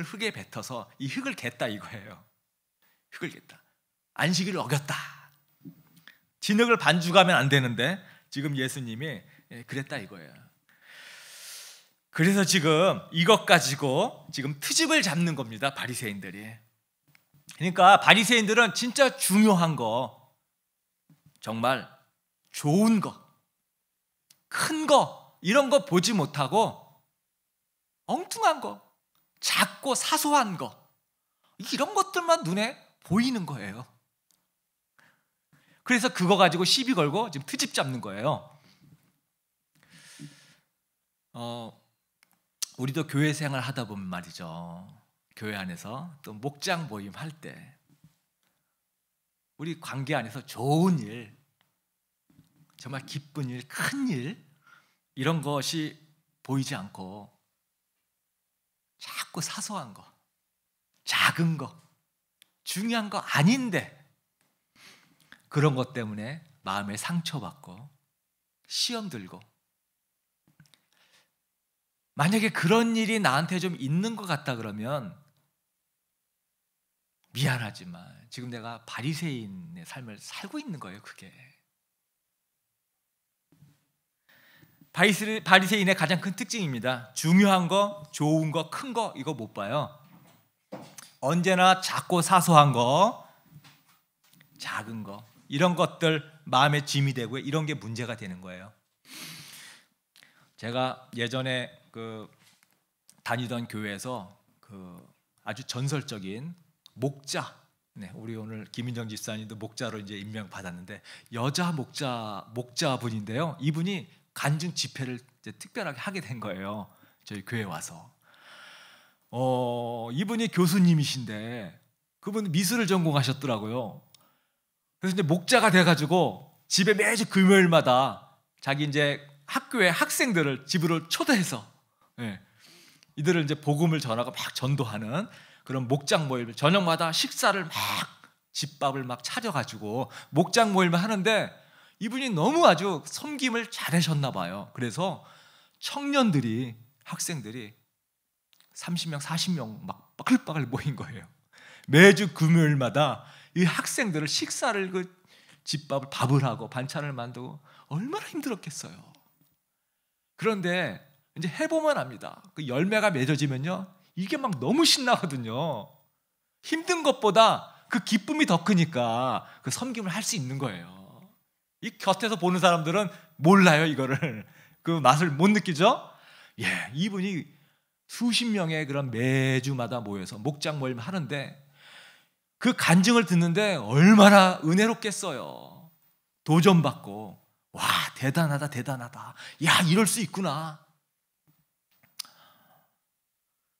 흙에 뱉어서 이 흙을 갰다 이거예요. 흙을 갰다. 안식일을 어겼다. 진흙을 반죽하면 안 되는데 지금 예수님이 그랬다 이거예요. 그래서 지금 이것 가지고 지금 트집을 잡는 겁니다. 바리새인들이. 그러니까 바리새인들은 진짜 중요한 거, 정말 좋은 거, 큰 거, 이런 거 보지 못하고 엉뚱한 거, 작고 사소한 거, 이런 것들만 눈에 보이는 거예요. 그래서 그거 가지고 시비 걸고 지금 트집 잡는 거예요. 우리도 교회 생활 하다 보면 말이죠. 교회 안에서 또 목장 모임 할 때 우리 관계 안에서 좋은 일, 정말 기쁜 일, 큰 일, 이런 것이 보이지 않고 자꾸 사소한 거, 작은 거, 중요한 거 아닌데 그런 것 때문에 마음에 상처받고 시험 들고, 만약에 그런 일이 나한테 좀 있는 것 같다 그러면 미안하지만 지금 내가 바리새인의 삶을 살고 있는 거예요. 그게 바리새인의 가장 큰 특징입니다. 중요한 거, 좋은 거, 큰 거 이거 못 봐요. 언제나 작고 사소한 거, 작은 거, 이런 것들 마음에 짐이 되고 이런 게 문제가 되는 거예요. 제가 예전에 다니던 교회에서 아주 전설적인 목자, 우리 오늘 김인정 집사님도 목자로 이제 임명 받았는데 여자 목자분인데요. 이분이 간증 집회를 이제 특별하게 하게 된 거예요. 저희 교회에 와서. 이분이 교수님이신데 그분 미술을 전공하셨더라고요. 그래서 이제 목자가 돼가지고 집에 매주 금요일마다 자기 이제 학교의 학생들을 집으로 초대해서 이들을 이제 복음을 전하고 막 전도하는 그런 목장 모임, 저녁마다 식사를 막 집밥을 막 차려가지고 목장 모임을 하는데 이분이 너무 아주 섬김을 잘하셨나 봐요. 그래서 청년들이, 학생들이 30명, 40명 막 빠글빠글 모인 거예요. 매주 금요일마다 이 학생들을 식사를 집밥을 밥을 하고 반찬을 만들고 얼마나 힘들었겠어요. 그런데 이제 해보면 압니다. 그 열매가 맺어지면요, 이게 막 너무 신나거든요. 힘든 것보다 그 기쁨이 더 크니까 그 섬김을 할 수 있는 거예요. 이 곁에서 보는 사람들은 몰라요, 이거를. 그 맛을 못 느끼죠? 이분이 수십 명의 그런 매주마다 모여서 목장 모임 하는데 그 간증을 듣는데 얼마나 은혜롭겠어요. 도전받고, 와, 대단하다, 대단하다. 야, 이럴 수 있구나.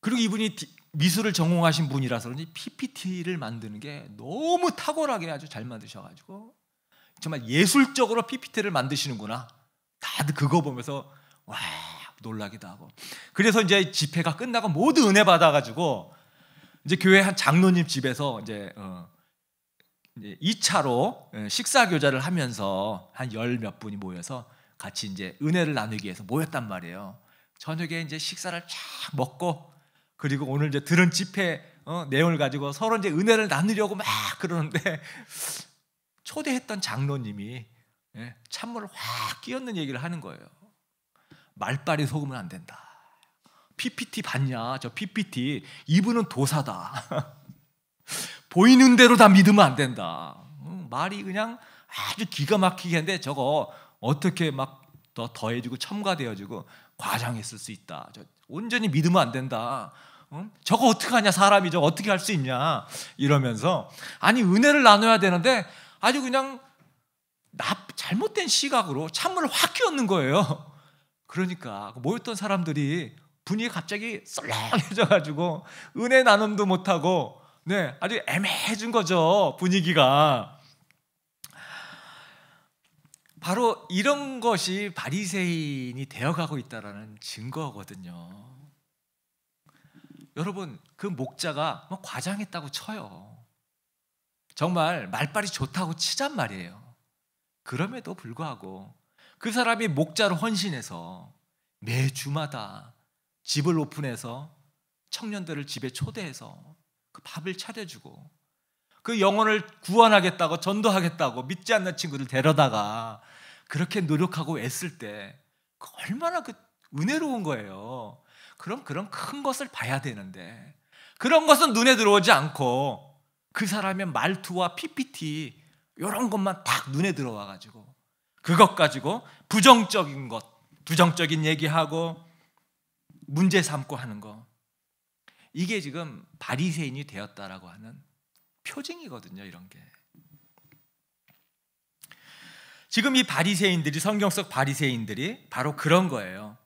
그리고 이분이 미술을 전공하신 분이라서 그런지 PPT를 만드는 게 너무 탁월하게 아주 잘 만드셔가지고 정말 예술적으로 PPT를 만드시는구나. 다들 그거 보면서 와, 놀라기도 하고. 그래서 이제 집회가 끝나고 모두 은혜 받아가지고 이제 교회 한 장로님 집에서 이제 2차로 식사 교자를 하면서 한 열 몇 분이 모여서 같이 이제 은혜를 나누기 위해서 모였단 말이에요. 저녁에 이제 식사를 쫙 먹고 그리고 오늘 이제 들은 집회 내용을 가지고 서로 이제 은혜를 나누려고 막 그러는데 초대했던 장로님이 찬물을 확 끼얹는 얘기를 하는 거예요. 말빨이 속으면 안 된다. PPT 봤냐? 저 PPT 이분은 도사다. 보이는 대로 다 믿으면 안 된다. 말이 그냥 아주 기가 막히게 했는데 저거 어떻게 막 더 더해지고 첨가되어지고 과장했을 수 있다. 저 온전히 믿으면 안 된다. 저거 어떻게 하냐, 사람이 저거 어떻게 할 수 있냐 이러면서, 아니 은혜를 나눠야 되는데 아주 그냥 잘못된 시각으로 찬물을 확 끼얹는 거예요. 그러니까 모였던 사람들이 분위기 갑자기 썰렁해져가지고 은혜 나눔도 못하고 네, 아주 애매해진 거죠. 분위기가. 바로 이런 것이 바리새인이 되어가고 있다는 증거거든요. 여러분, 그 목자가 뭐 과장했다고 쳐요. 정말 말빨이 좋다고 치잔 말이에요. 그럼에도 불구하고 그 사람이 목자로 헌신해서 매주마다 집을 오픈해서 청년들을 집에 초대해서 그 밥을 차려주고 그 영혼을 구원하겠다고 전도하겠다고 믿지 않는 친구들 데려다가 그렇게 노력하고 애쓸 때 얼마나 그 은혜로운 거예요. 그럼 그런 큰 것을 봐야 되는데 그런 것은 눈에 들어오지 않고 그 사람의 말투와 PPT 이런 것만 딱 눈에 들어와가지고 그것 가지고 부정적인 것, 부정적인 얘기하고 문제 삼고 하는 거, 이게 지금 바리새인이 되었다라고 하는 표징이거든요. 이런 게 지금 이 바리새인들이, 성경 속 바리새인들이 바로 그런 거예요.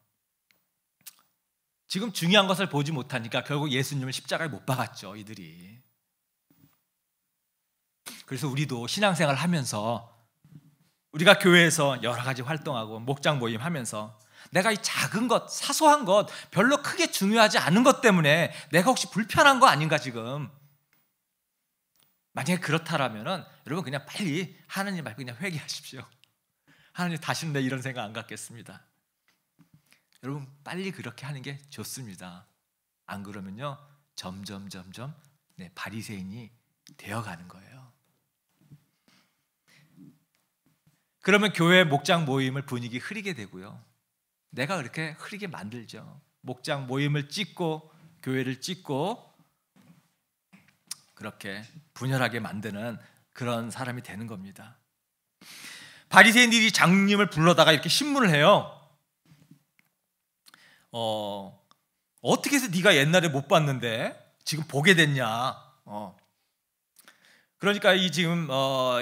지금 중요한 것을 보지 못하니까 결국 예수님을 십자가에 못 박았죠, 이들이. 그래서 우리도 신앙생활 하면서 우리가 교회에서 여러 가지 활동하고 목장 모임 하면서 내가 이 작은 것, 사소한 것, 별로 크게 중요하지 않은 것 때문에 내가 혹시 불편한 거 아닌가 지금. 만약에 그렇다라면은 여러분 그냥 빨리 하나님 말고 그냥 회개하십시오. 하나님 다시는 내 이런 생각 안 갖겠습니다. 여러분 빨리 그렇게 하는 게 좋습니다. 안 그러면요 점점 바리새인이 되어가는 거예요. 그러면 교회 목장 모임을 분위기 흐리게 되고요. 내가 그렇게 흐리게 만들죠. 목장 모임을 찍고 교회를 찍고 그렇게 분열하게 만드는 그런 사람이 되는 겁니다. 바리새인들이 장님을 불러다가 이렇게 신문을 해요. 어떻게 해서 네가 옛날에 못 봤는데 지금 보게 됐냐? 그러니까 이 지금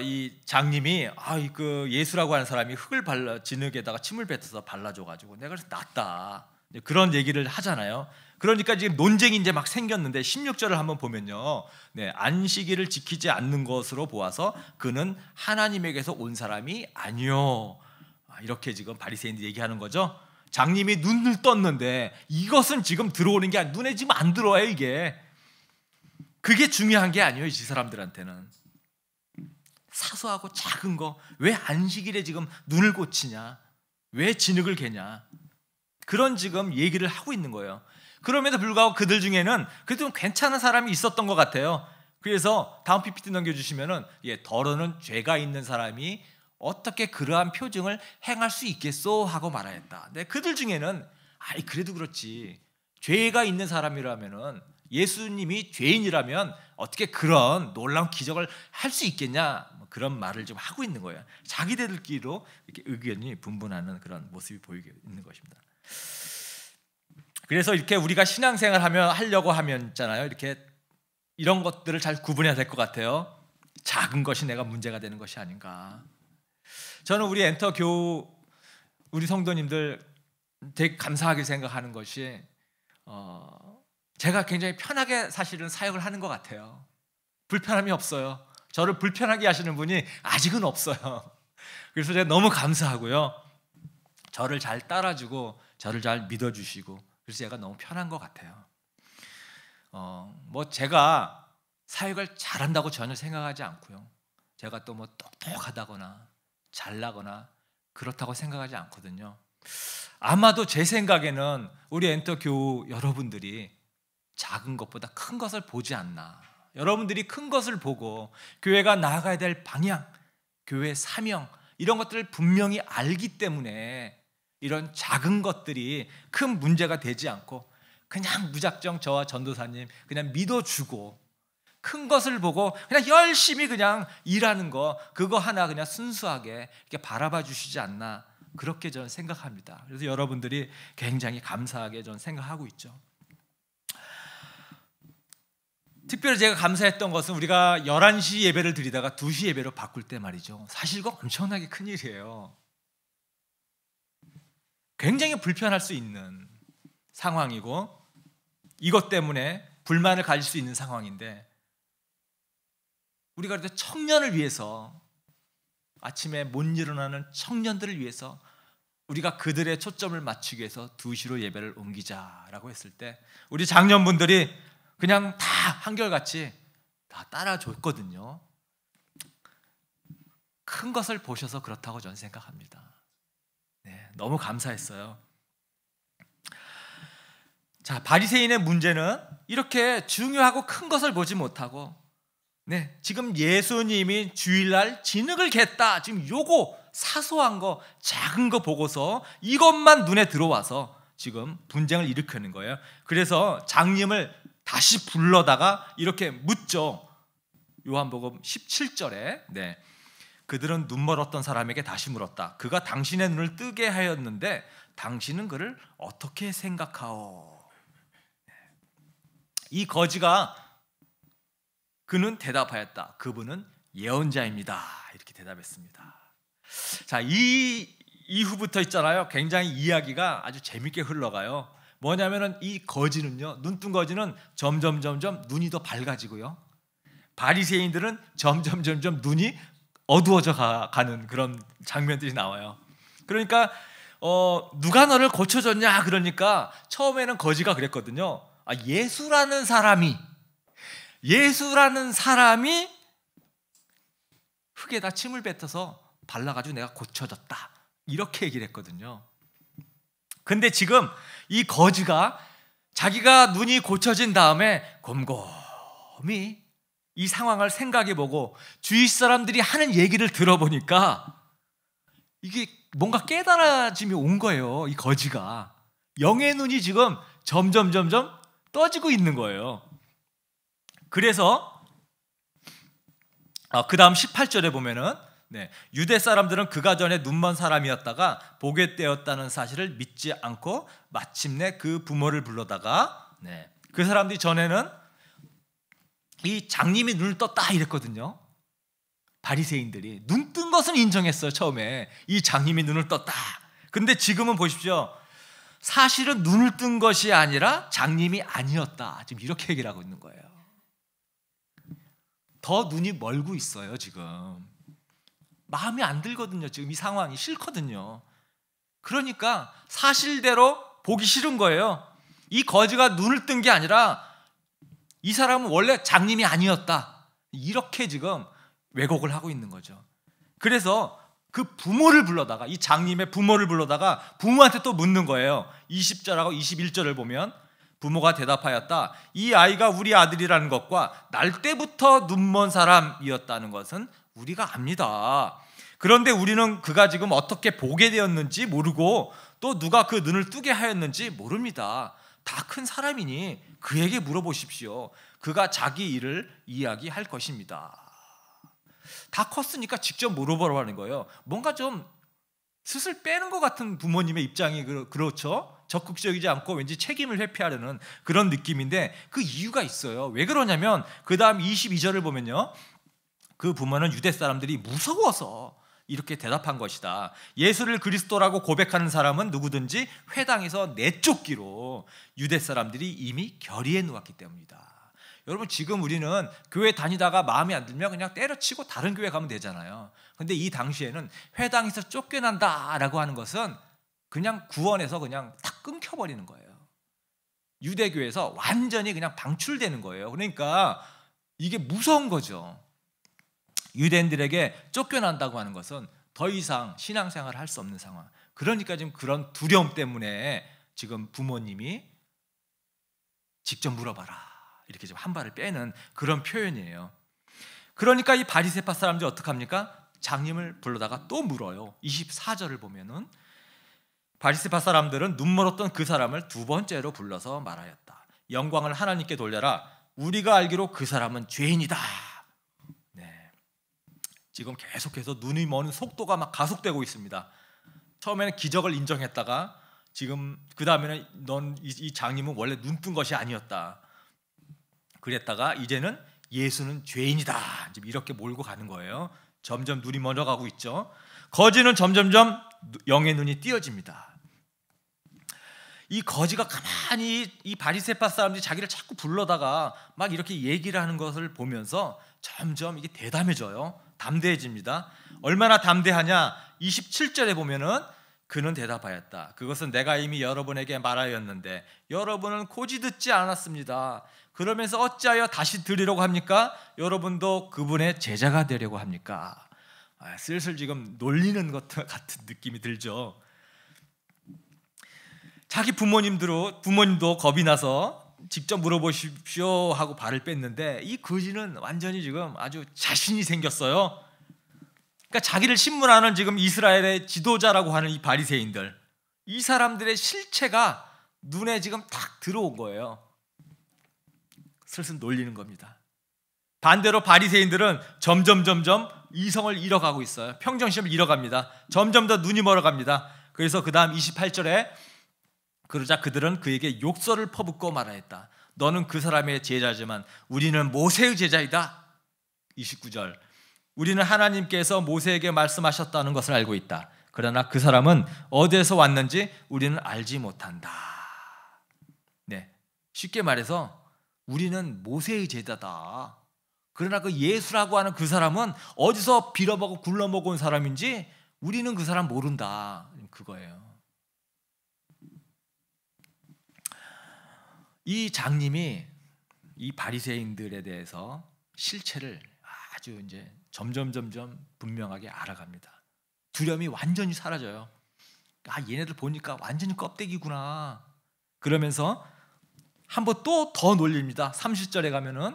이 장님이 그 예수라고 하는 사람이 흙을 발라 진흙에다가 침을 뱉어서 발라줘가지고 내가 그래서 낫다 그런 얘기를 하잖아요. 그러니까 지금 논쟁이 이제 막 생겼는데 16절을 한번 보면요, 네, 안식일을 지키지 않는 것으로 보아서 그는 하나님에게서 온 사람이 아니요. 이렇게 지금 바리새인들이 얘기하는 거죠. 장님이 눈을 떴는데 이것은 지금 들어오는 게 눈에 지금 안 들어와요. 이게 그게 중요한 게 아니에요. 이 사람들한테는 사소하고 작은 거 왜 안식일에 지금 눈을 고치냐, 왜 진흙을 개냐, 그런 지금 얘기를 하고 있는 거예요. 그럼에도 불구하고 그들 중에는 그래도 괜찮은 사람이 있었던 것 같아요. 그래서 다음 PPT 넘겨주시면은 더러는 죄가 있는 사람이 어떻게 그러한 표징을 행할 수 있겠소 하고 말하였다. 네, 그들 중에는 그래도 그렇지, 죄가 있는 사람이라면은 예수님이 죄인이라면 어떻게 그런 놀라운 기적을 할 수 있겠냐, 그런 말을 좀 하고 있는 거예요. 자기들끼리로 이렇게 의견이 분분하는 그런 모습이 보이고 있는 것입니다. 그래서 이렇게 우리가 신앙생활 하려고 하면 있잖아요. 이렇게 이런 것들을 잘 구분해야 될 것 같아요. 작은 것이 내가 문제가 되는 것이 아닌가. 저는 우리 엔터교 우리 성도님들 되게 감사하게 생각하는 것이 제가 굉장히 편하게 사실은 사역을 하는 것 같아요. 불편함이 없어요. 저를 불편하게 하시는 분이 아직은 없어요. 그래서 제가 너무 감사하고요. 저를 잘 따라주고 저를 잘 믿어주시고 그래서 제가 너무 편한 것 같아요. 뭐 제가 사역을 잘한다고 전혀 생각하지 않고요. 제가 또 뭐 똑똑하다거나 잘나거나 그렇다고 생각하지 않거든요. 아마도 제 생각에는 우리 엔터교 여러분들이 작은 것보다 큰 것을 보지 않나. 여러분들이 큰 것을 보고 교회가 나아가야 될 방향, 교회의 사명 이런 것들을 분명히 알기 때문에 이런 작은 것들이 큰 문제가 되지 않고 그냥 무작정 저와 전도사님 그냥 믿어주고 큰 것을 보고 그냥 열심히 그냥 일하는 거 그거 하나 그냥 순수하게 이렇게 바라봐 주시지 않나, 그렇게 저는 생각합니다. 그래서 여러분들이 굉장히 감사하게 저는 생각하고 있죠. 특별히 제가 감사했던 것은 우리가 11시 예배를 드리다가 2시 예배로 바꿀 때 말이죠. 사실 이거 엄청나게 큰 일이에요. 굉장히 불편할 수 있는 상황이고 이것 때문에 불만을 가질 수 있는 상황인데 우리가 그래도 청년을 위해서 아침에 못 일어나는 청년들을 위해서 우리가 그들의 초점을 맞추기 위해서 2시로 예배를 옮기자라고 했을 때 우리 장년분들이 그냥 다 한결같이 다 따라줬거든요. 큰 것을 보셔서 그렇다고 저는 생각합니다. 네, 너무 감사했어요. 자, 바리새인의 문제는 이렇게 중요하고 큰 것을 보지 못하고 지금 예수님이 주일날 진흙을 갰다. 지금 요거 사소한 거, 작은 거 보고서 이것만 눈에 들어와서 지금 분쟁을 일으키는 거예요. 그래서 장님을 다시 불러다가 이렇게 묻죠. 요한복음 17절에 그들은 눈 멀었던 사람에게 다시 물었다. 그가 당신의 눈을 뜨게 하였는데 당신은 그를 어떻게 생각하오? 이 거지가 그는 대답하였다. 그분은 예언자입니다. 이렇게 대답했습니다. 자, 이 이후부터 있잖아요. 굉장히 이야기가 아주 재밌게 흘러가요. 뭐냐면은 이 거지는요, 눈뜬 거지는 점점 눈이 더 밝아지고요. 바리새인들은 점점 눈이 어두워져 가는 그런 장면들이 나와요. 그러니까 누가 너를 고쳐줬냐 그러니까 처음에는 거지가 그랬거든요. 예수라는 사람이 흙에다 침을 뱉어서 발라가지고 내가 고쳐졌다 이렇게 얘기를 했거든요. 근데 지금 이 거지가 자기가 눈이 고쳐진 다음에 곰곰이 이 상황을 생각해보고 주위 사람들이 하는 얘기를 들어보니까 이게 뭔가 깨달아짐이 온 거예요. 이 거지가 영의 눈이 지금 점점 떠지고 있는 거예요. 그래서 그 다음 18절에 보면은 유대 사람들은 그가 전에 눈먼 사람이었다가 보게 되었다는 사실을 믿지 않고 마침내 그 부모를 불러다가 그 사람들이 전에는 이 장님이 눈을 떴다 이랬거든요. 바리새인들이 눈 뜬 것은 인정했어요. 처음에 이 장님이 눈을 떴다. 근데 지금은 보십시오. 사실은 눈을 뜬 것이 아니라 장님이 아니었다. 지금 이렇게 얘기를 하고 있는 거예요. 더 눈이 멀고 있어요. 지금 마음이 안 들거든요. 지금 이 상황이 싫거든요. 그러니까 사실대로 보기 싫은 거예요. 이 거지가 눈을 뜬 게 아니라 이 사람은 원래 장님이 아니었다. 이렇게 지금 왜곡을 하고 있는 거죠. 그래서 그 부모를 불러다가 이 장님의 부모를 불러다가 부모한테 또 묻는 거예요. 20절하고 21절을 보면 부모가 대답하였다. 이 아이가 우리 아들이라는 것과 날 때부터 눈먼 사람이었다는 것은 우리가 압니다. 그런데 우리는 그가 지금 어떻게 보게 되었는지 모르고 또 누가 그 눈을 뜨게 하였는지 모릅니다. 다 큰 사람이니 그에게 물어보십시오. 그가 자기 일을 이야기할 것입니다. 다 컸으니까 직접 물어보라는 거예요. 뭔가 좀 스슬 빼는 것 같은 부모님의 입장이 그렇죠. 적극적이지 않고 왠지 책임을 회피하려는 그런 느낌인데 그 이유가 있어요. 왜 그러냐면 그 다음 22절을 보면요. 그 부모는 유대 사람들이 무서워서 이렇게 대답한 것이다. 예수를 그리스도라고 고백하는 사람은 누구든지 회당에서 내쫓기로 유대 사람들이 이미 결의해 놓았기 때문이다. 여러분 지금 우리는 교회 다니다가 마음에 안 들면 그냥 때려치고 다른 교회 가면 되잖아요. 근데 이 당시에는 회당에서 쫓겨난다라고 하는 것은 그냥 구원에서 그냥 탁 끊겨버리는 거예요. 유대교에서 완전히 그냥 방출되는 거예요. 그러니까 이게 무서운 거죠. 유대인들에게 쫓겨난다고 하는 것은 더 이상 신앙생활을 할 수 없는 상황. 그러니까 지금 그런 두려움 때문에 지금 부모님이 직접 물어봐라 이렇게 좀 한 발을 빼는 그런 표현이에요. 그러니까 이 바리새파 사람들이 어떡합니까? 장님을 불러다가 또 물어요. 24절을 보면은 바리새파 사람들은 눈멀었던 그 사람을 두 번째로 불러서 말하였다. 영광을 하나님께 돌려라. 우리가 알기로 그 사람은 죄인이다. 지금 계속해서 눈이 머는 속도가 막 가속되고 있습니다. 처음에는 기적을 인정했다가 지금 그 다음에는 넌 이 장님은 원래 눈 뜬 것이 아니었다. 그랬다가 이제는 예수는 죄인이다. 지금 이렇게 몰고 가는 거예요. 점점 눈이 멀어가고 있죠. 거지는 점점점 영의 눈이 띄어집니다. 이 거지가 가만히 이 바리새파 사람들이 자기를 자꾸 불러다가 막 이렇게 얘기를 하는 것을 보면서 점점 이게 대담해져요. 담대해집니다. 얼마나 담대하냐? 27절에 보면은 그는 대답하였다. 그것은 내가 이미 여러분에게 말하였는데 여러분은 고지 듣지 않았습니다. 그러면서 어찌하여 다시 들으려고 합니까? 여러분도 그분의 제자가 되려고 합니까? 슬슬 지금 놀리는 것 같은 느낌이 들죠. 자기 부모님도 겁이 나서 직접 물어보십시오 하고 발을 뺐는데 이 거지는 완전히 지금 아주 자신이 생겼어요. 그러니까 자기를 신문하는 지금 이스라엘의 지도자라고 하는 이 바리새인들, 이 사람들의 실체가 눈에 지금 탁 들어온 거예요. 슬슬 놀리는 겁니다. 반대로 바리새인들은 점점 이성을 잃어가고 있어요. 평정심을 잃어갑니다. 점점 더 눈이 멀어갑니다. 그래서 그 다음 28절에 그러자 그들은 그에게 욕설을 퍼붓고 말하였다. 너는 그 사람의 제자지만 우리는 모세의 제자이다. 29절 우리는 하나님께서 모세에게 말씀하셨다는 것을 알고 있다. 그러나 그 사람은 어디에서 왔는지 우리는 알지 못한다. 네, 쉽게 말해서 우리는 모세의 제자다. 그러나 그 예수라고 하는 그 사람은 어디서 빌어먹고 굴러먹어 온 사람인지 우리는 그 사람 모른다. 그거예요. 이 장님이 이 바리새인들에 대해서 실체를 아주 이제 점점 분명하게 알아갑니다. 두려움이 완전히 사라져요. 얘네들 보니까 완전히 껍데기구나. 그러면서 한번 또 더 놀립니다. 30절에 가면은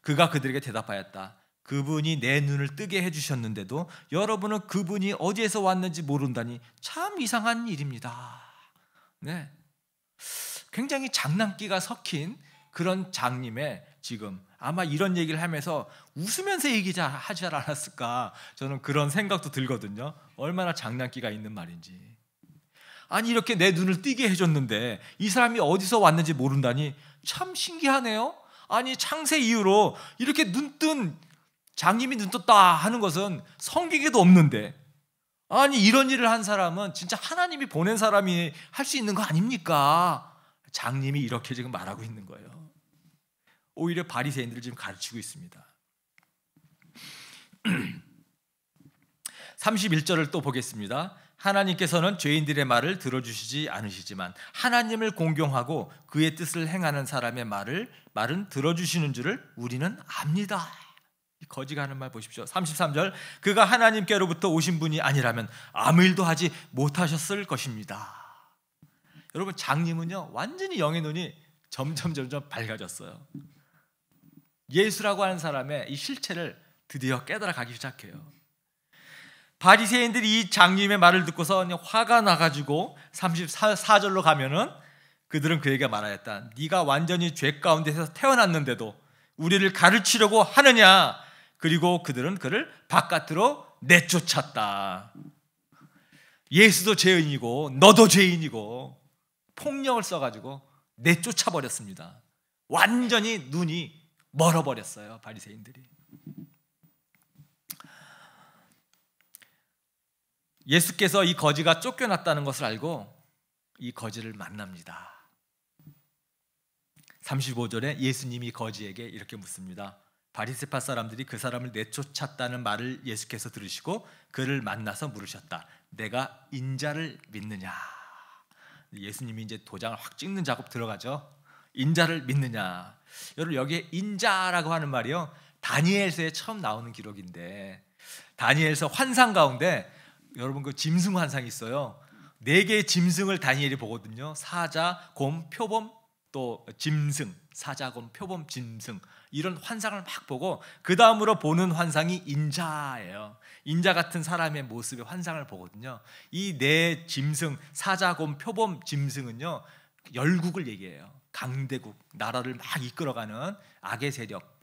그가 그들에게 대답하였다. 그분이 내 눈을 뜨게 해주셨는데도 여러분은 그분이 어디에서 왔는지 모른다니 참 이상한 일입니다. 네, 굉장히 장난기가 섞인 그런 장님의 지금 아마 이런 얘기를 하면서 웃으면서 얘기하지 않았을까, 저는 그런 생각도 들거든요. 얼마나 장난기가 있는 말인지. 아니 이렇게 내 눈을 뜨게 해줬는데 이 사람이 어디서 왔는지 모른다니 참 신기하네요. 아니 창세 이후로 이렇게 눈뜬 장님이 눈 떴다 하는 것은 성경에도 없는데, 아니 이런 일을 한 사람은 진짜 하나님이 보낸 사람이 할 수 있는 거 아닙니까? 장님이 이렇게 지금 말하고 있는 거예요. 오히려 바리새인들을 지금 가르치고 있습니다. 31절을 또 보겠습니다. 하나님께서는 죄인들의 말을 들어주시지 않으시지만 하나님을 공경하고 그의 뜻을 행하는 사람의 말은 들어주시는 줄을 우리는 압니다. 이 거지가 하는 말 보십시오. 33절 그가 하나님께로부터 오신 분이 아니라면 아무 일도 하지 못하셨을 것입니다. 여러분 장님은요 완전히 영의 눈이 점점 밝아졌어요. 예수라고 하는 사람의 이 실체를 드디어 깨달아 가기 시작해요. 바리새인들이 이 장님의 말을 듣고서 화가 나가지고 34절로 가면은 그들은 그에게 말하였다. 네가 완전히 죄 가운데서 태어났는데도 우리를 가르치려고 하느냐. 그리고 그들은 그를 바깥으로 내쫓았다. 예수도 죄인이고 너도 죄인이고 폭력을 써가지고 내쫓아버렸습니다. 완전히 눈이 멀어버렸어요. 바리새인들이. 예수께서 이 거지가 쫓겨났다는 것을 알고 이 거지를 만납니다. 35절에 예수님이 거지에게 이렇게 묻습니다. 바리새파 사람들이 그 사람을 내쫓았다는 말을 예수께서 들으시고 그를 만나서 물으셨다. 내가 인자를 믿느냐? 예수님이 이제 도장을 확 찍는 작업 들어가죠. 인자를 믿느냐? 여러분 여기에 인자라고 하는 말이요 다니엘서에 처음 나오는 기록인데, 다니엘서 환상 가운데 여러분 그 짐승 환상이 있어요. 4개의 짐승을 다니엘이 보거든요. 사자, 곰, 표범, 또 짐승. 사자, 곰, 표범, 짐승. 이런 환상을 막 보고 그 다음으로 보는 환상이 인자예요. 인자 같은 사람의 모습의 환상을 보거든요. 이 4 짐승, 사자, 곰, 표범, 짐승은요 열국을 얘기해요. 강대국, 나라를 막 이끌어가는 악의 세력.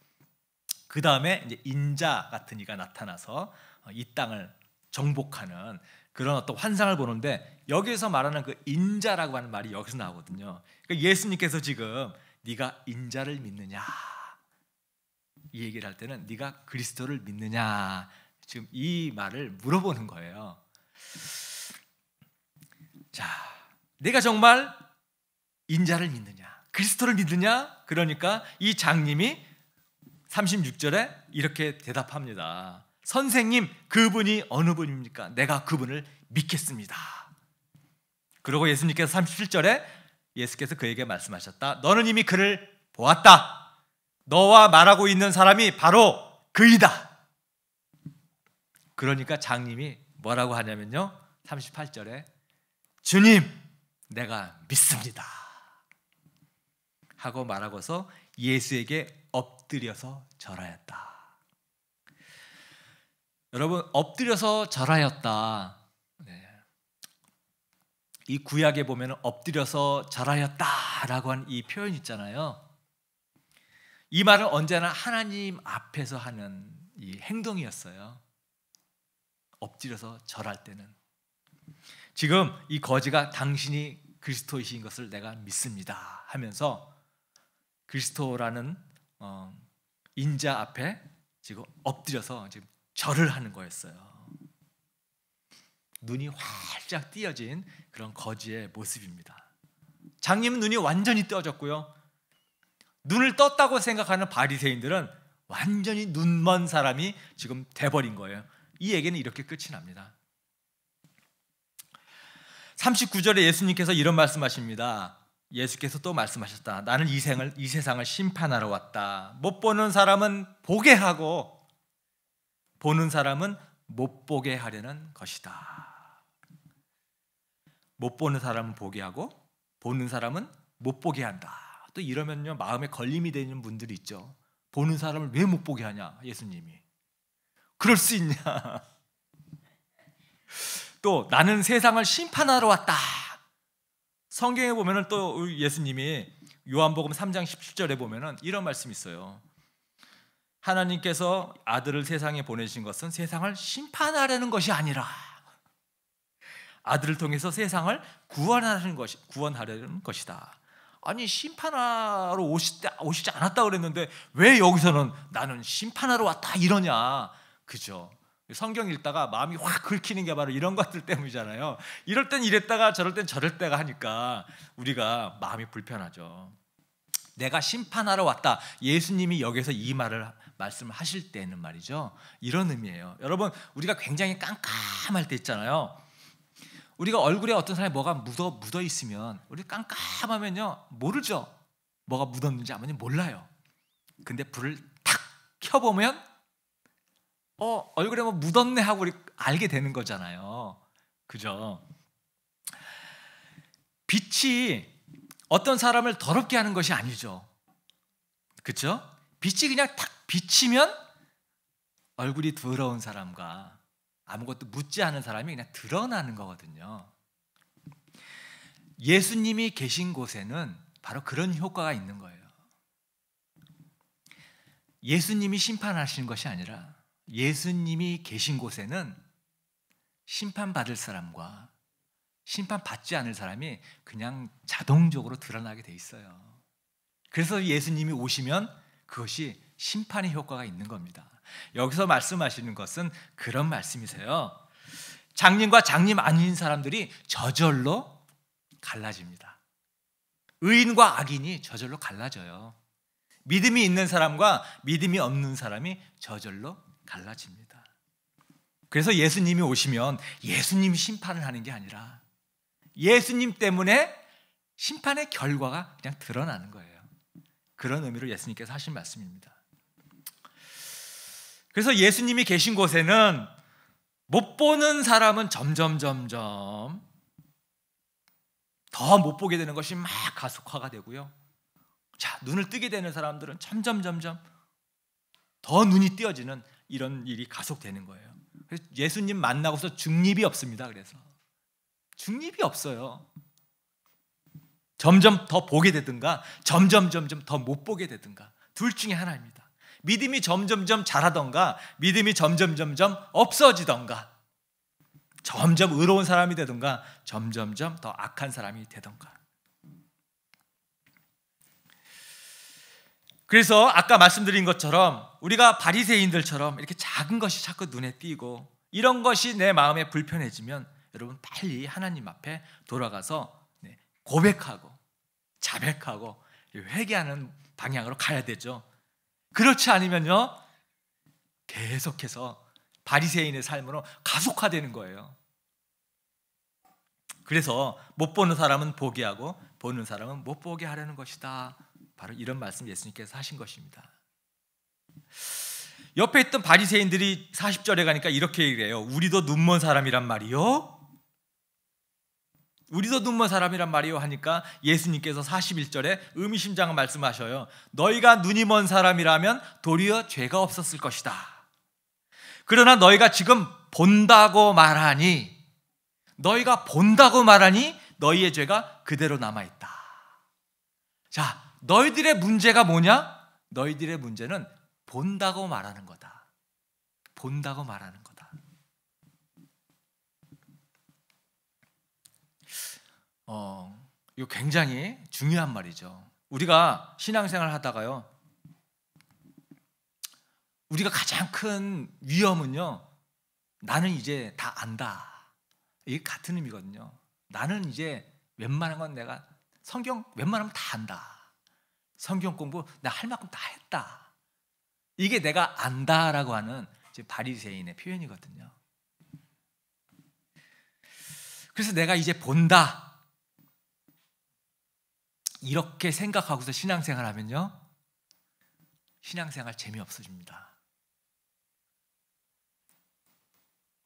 그 다음에 이제 인자 같은 이가 나타나서 이 땅을 정복하는 그런 어떤 환상을 보는데, 여기에서 말하는 그 인자라고 하는 말이 여기서 나오거든요. 그러니까 예수님께서 지금 네가 인자를 믿느냐 이 얘기를 할 때는 네가 그리스도를 믿느냐, 지금 이 말을 물어보는 거예요. 자, 내가 정말 인자를 믿느냐, 그리스도를 믿느냐? 그러니까 이 장님이 36절에 이렇게 대답합니다. 선생님, 그분이 어느 분입니까? 내가 그분을 믿겠습니다. 그리고 예수님께서 37절에 예수께서 그에게 말씀하셨다. 너는 이미 그를 보았다. 너와 말하고 있는 사람이 바로 그이다. 그러니까 장님이 뭐라고 하냐면요, 38절에 주님, 내가 믿습니다 하고 말하고서 예수에게 엎드려서 절하였다. 여러분, 엎드려서 절하였다. 네. 이 구약에 보면 엎드려서 절하였다라고 한 이 표현 있잖아요. 이 말은 언제나 하나님 앞에서 하는 이 행동이었어요. 엎드려서 절할 때는. 지금 이 거지가 당신이 그리스도이신 것을 내가 믿습니다 하면서 그리스도라는 인자 앞에 지금 엎드려서 지금 절을 하는 거였어요. 눈이 활짝 띄어진 그런 거지의 모습입니다. 장님은 눈이 완전히 떠졌고요. 눈을 떴다고 생각하는 바리새인들은 완전히 눈먼 사람이 지금 돼버린 거예요. 이 얘기는 이렇게 끝이 납니다. 39절에 예수님께서 이런 말씀하십니다. 예수께서 또 말씀하셨다. 나는 이 세상을 심판하러 왔다. 못 보는 사람은 보게 하고 보는 사람은 못 보게 하려는 것이다. 못 보는 사람은 보게 하고 보는 사람은 못 보게 한다. 또 이러면요, 마음에 걸림이 되는 분들이 있죠. 보는 사람을 왜 못 보게 하냐, 예수님이. 그럴 수 있냐. 또 나는 세상을 심판하러 왔다. 성경에 보면은 또 예수님이 요한복음 3장 17절에 보면은 이런 말씀이 있어요. 하나님께서 아들을 세상에 보내신 것은 세상을 심판하려는 것이 아니라 아들을 통해서 세상을 구원하려는 것이다. 아니, 심판하러 오시지 않았다 그랬는데 왜 여기서는 나는 심판하러 왔다 이러냐. 그죠? 성경 읽다가 마음이 확 긁히는 게 바로 이런 것들 때문이잖아요. 이럴 땐 이랬다가 저럴 땐 저럴 때가 하니까 우리가 마음이 불편하죠. 내가 심판하러 왔다. 예수님이 여기서 이 말씀을 하실 때는 말이죠, 이런 의미예요. 여러분, 우리가 굉장히 깜깜할 때 있잖아요. 우리가 얼굴에 어떤 사람이 뭐가 묻어 있으면 우리 깜깜하면요, 모르죠. 뭐가 묻었는지 아무튼 몰라요. 근데 불을 탁 켜보면 얼굴에 뭐 묻었네 하고 우리 알게 되는 거잖아요. 그죠? 빛이 어떤 사람을 더럽게 하는 것이 아니죠. 그렇죠? 빛이 그냥 탁 비치면 얼굴이 더러운 사람과 아무것도 묻지 않은 사람이 그냥 드러나는 거거든요. 예수님이 계신 곳에는 바로 그런 효과가 있는 거예요. 예수님이 심판하시는 것이 아니라 예수님이 계신 곳에는 심판받을 사람과 심판받지 않을 사람이 그냥 자동적으로 드러나게 돼 있어요. 그래서 예수님이 오시면 그것이 심판의 효과가 있는 겁니다. 여기서 말씀하시는 것은 그런 말씀이세요. 장님과 장님 아닌 사람들이 저절로 갈라집니다. 의인과 악인이 저절로 갈라져요. 믿음이 있는 사람과 믿음이 없는 사람이 저절로 갈라집니다. 그래서 예수님이 오시면 예수님이 심판을 하는 게 아니라 예수님 때문에 심판의 결과가 그냥 드러나는 거예요. 그런 의미로 예수님께서 하신 말씀입니다. 그래서 예수님이 계신 곳에는 못 보는 사람은 점점 더 못 보게 되는 것이 막 가속화가 되고요. 자, 눈을 뜨게 되는 사람들은 점점 더 눈이 띄어지는 이런 일이 가속되는 거예요. 그래서 예수님 만나고서 중립이 없습니다. 그래서 중립이 없어요. 점점 더 보게 되든가 점점 더 못 보게 되든가 둘 중에 하나입니다. 믿음이 점점 자라던가 믿음이 점점 없어지던가 점점 의로운 사람이 되던가 점점 더 악한 사람이 되던가. 그래서 아까 말씀드린 것처럼 우리가 바리새인들처럼 이렇게 작은 것이 자꾸 눈에 띄고 이런 것이 내 마음에 불편해지면 여러분 빨리 하나님 앞에 돌아가서 고백하고 자백하고 회개하는 방향으로 가야 되죠. 그렇지 않으면요 계속해서 바리새인의 삶으로 가속화되는 거예요. 그래서 못 보는 사람은 보게 하고 보는 사람은 못 보게 하려는 것이다. 바로 이런 말씀 예수님께서 하신 것입니다. 옆에 있던 바리새인들이 40절에 가니까 이렇게 얘기해요. 우리도 눈먼 사람이란 말이요? 우리도 눈먼 사람이란 말이요 하니까 예수님께서 41절에 의미심장한 말씀하셔요. 너희가 눈이 먼 사람이라면 도리어 죄가 없었을 것이다. 그러나 너희가 지금 본다고 말하니 너희의 죄가 그대로 남아있다. 자, 너희들의 문제가 뭐냐? 너희들의 문제는 본다고 말하는 거다. 본다고 말하는 거다. 이거 굉장히 중요한 말이죠. 우리가 신앙생활 하다가요, 우리가 가장 큰 위험은요, 나는 이제 다 안다. 이게 같은 의미거든요. 나는 이제 웬만한 건 내가 성경 웬만하면 다 안다. 성경 공부 내가 할 만큼 다 했다. 이게 내가 안다라고 하는 바리새인의 표현이거든요. 그래서 내가 이제 본다. 이렇게 생각하고서 신앙생활 하면요, 신앙생활 재미없어집니다.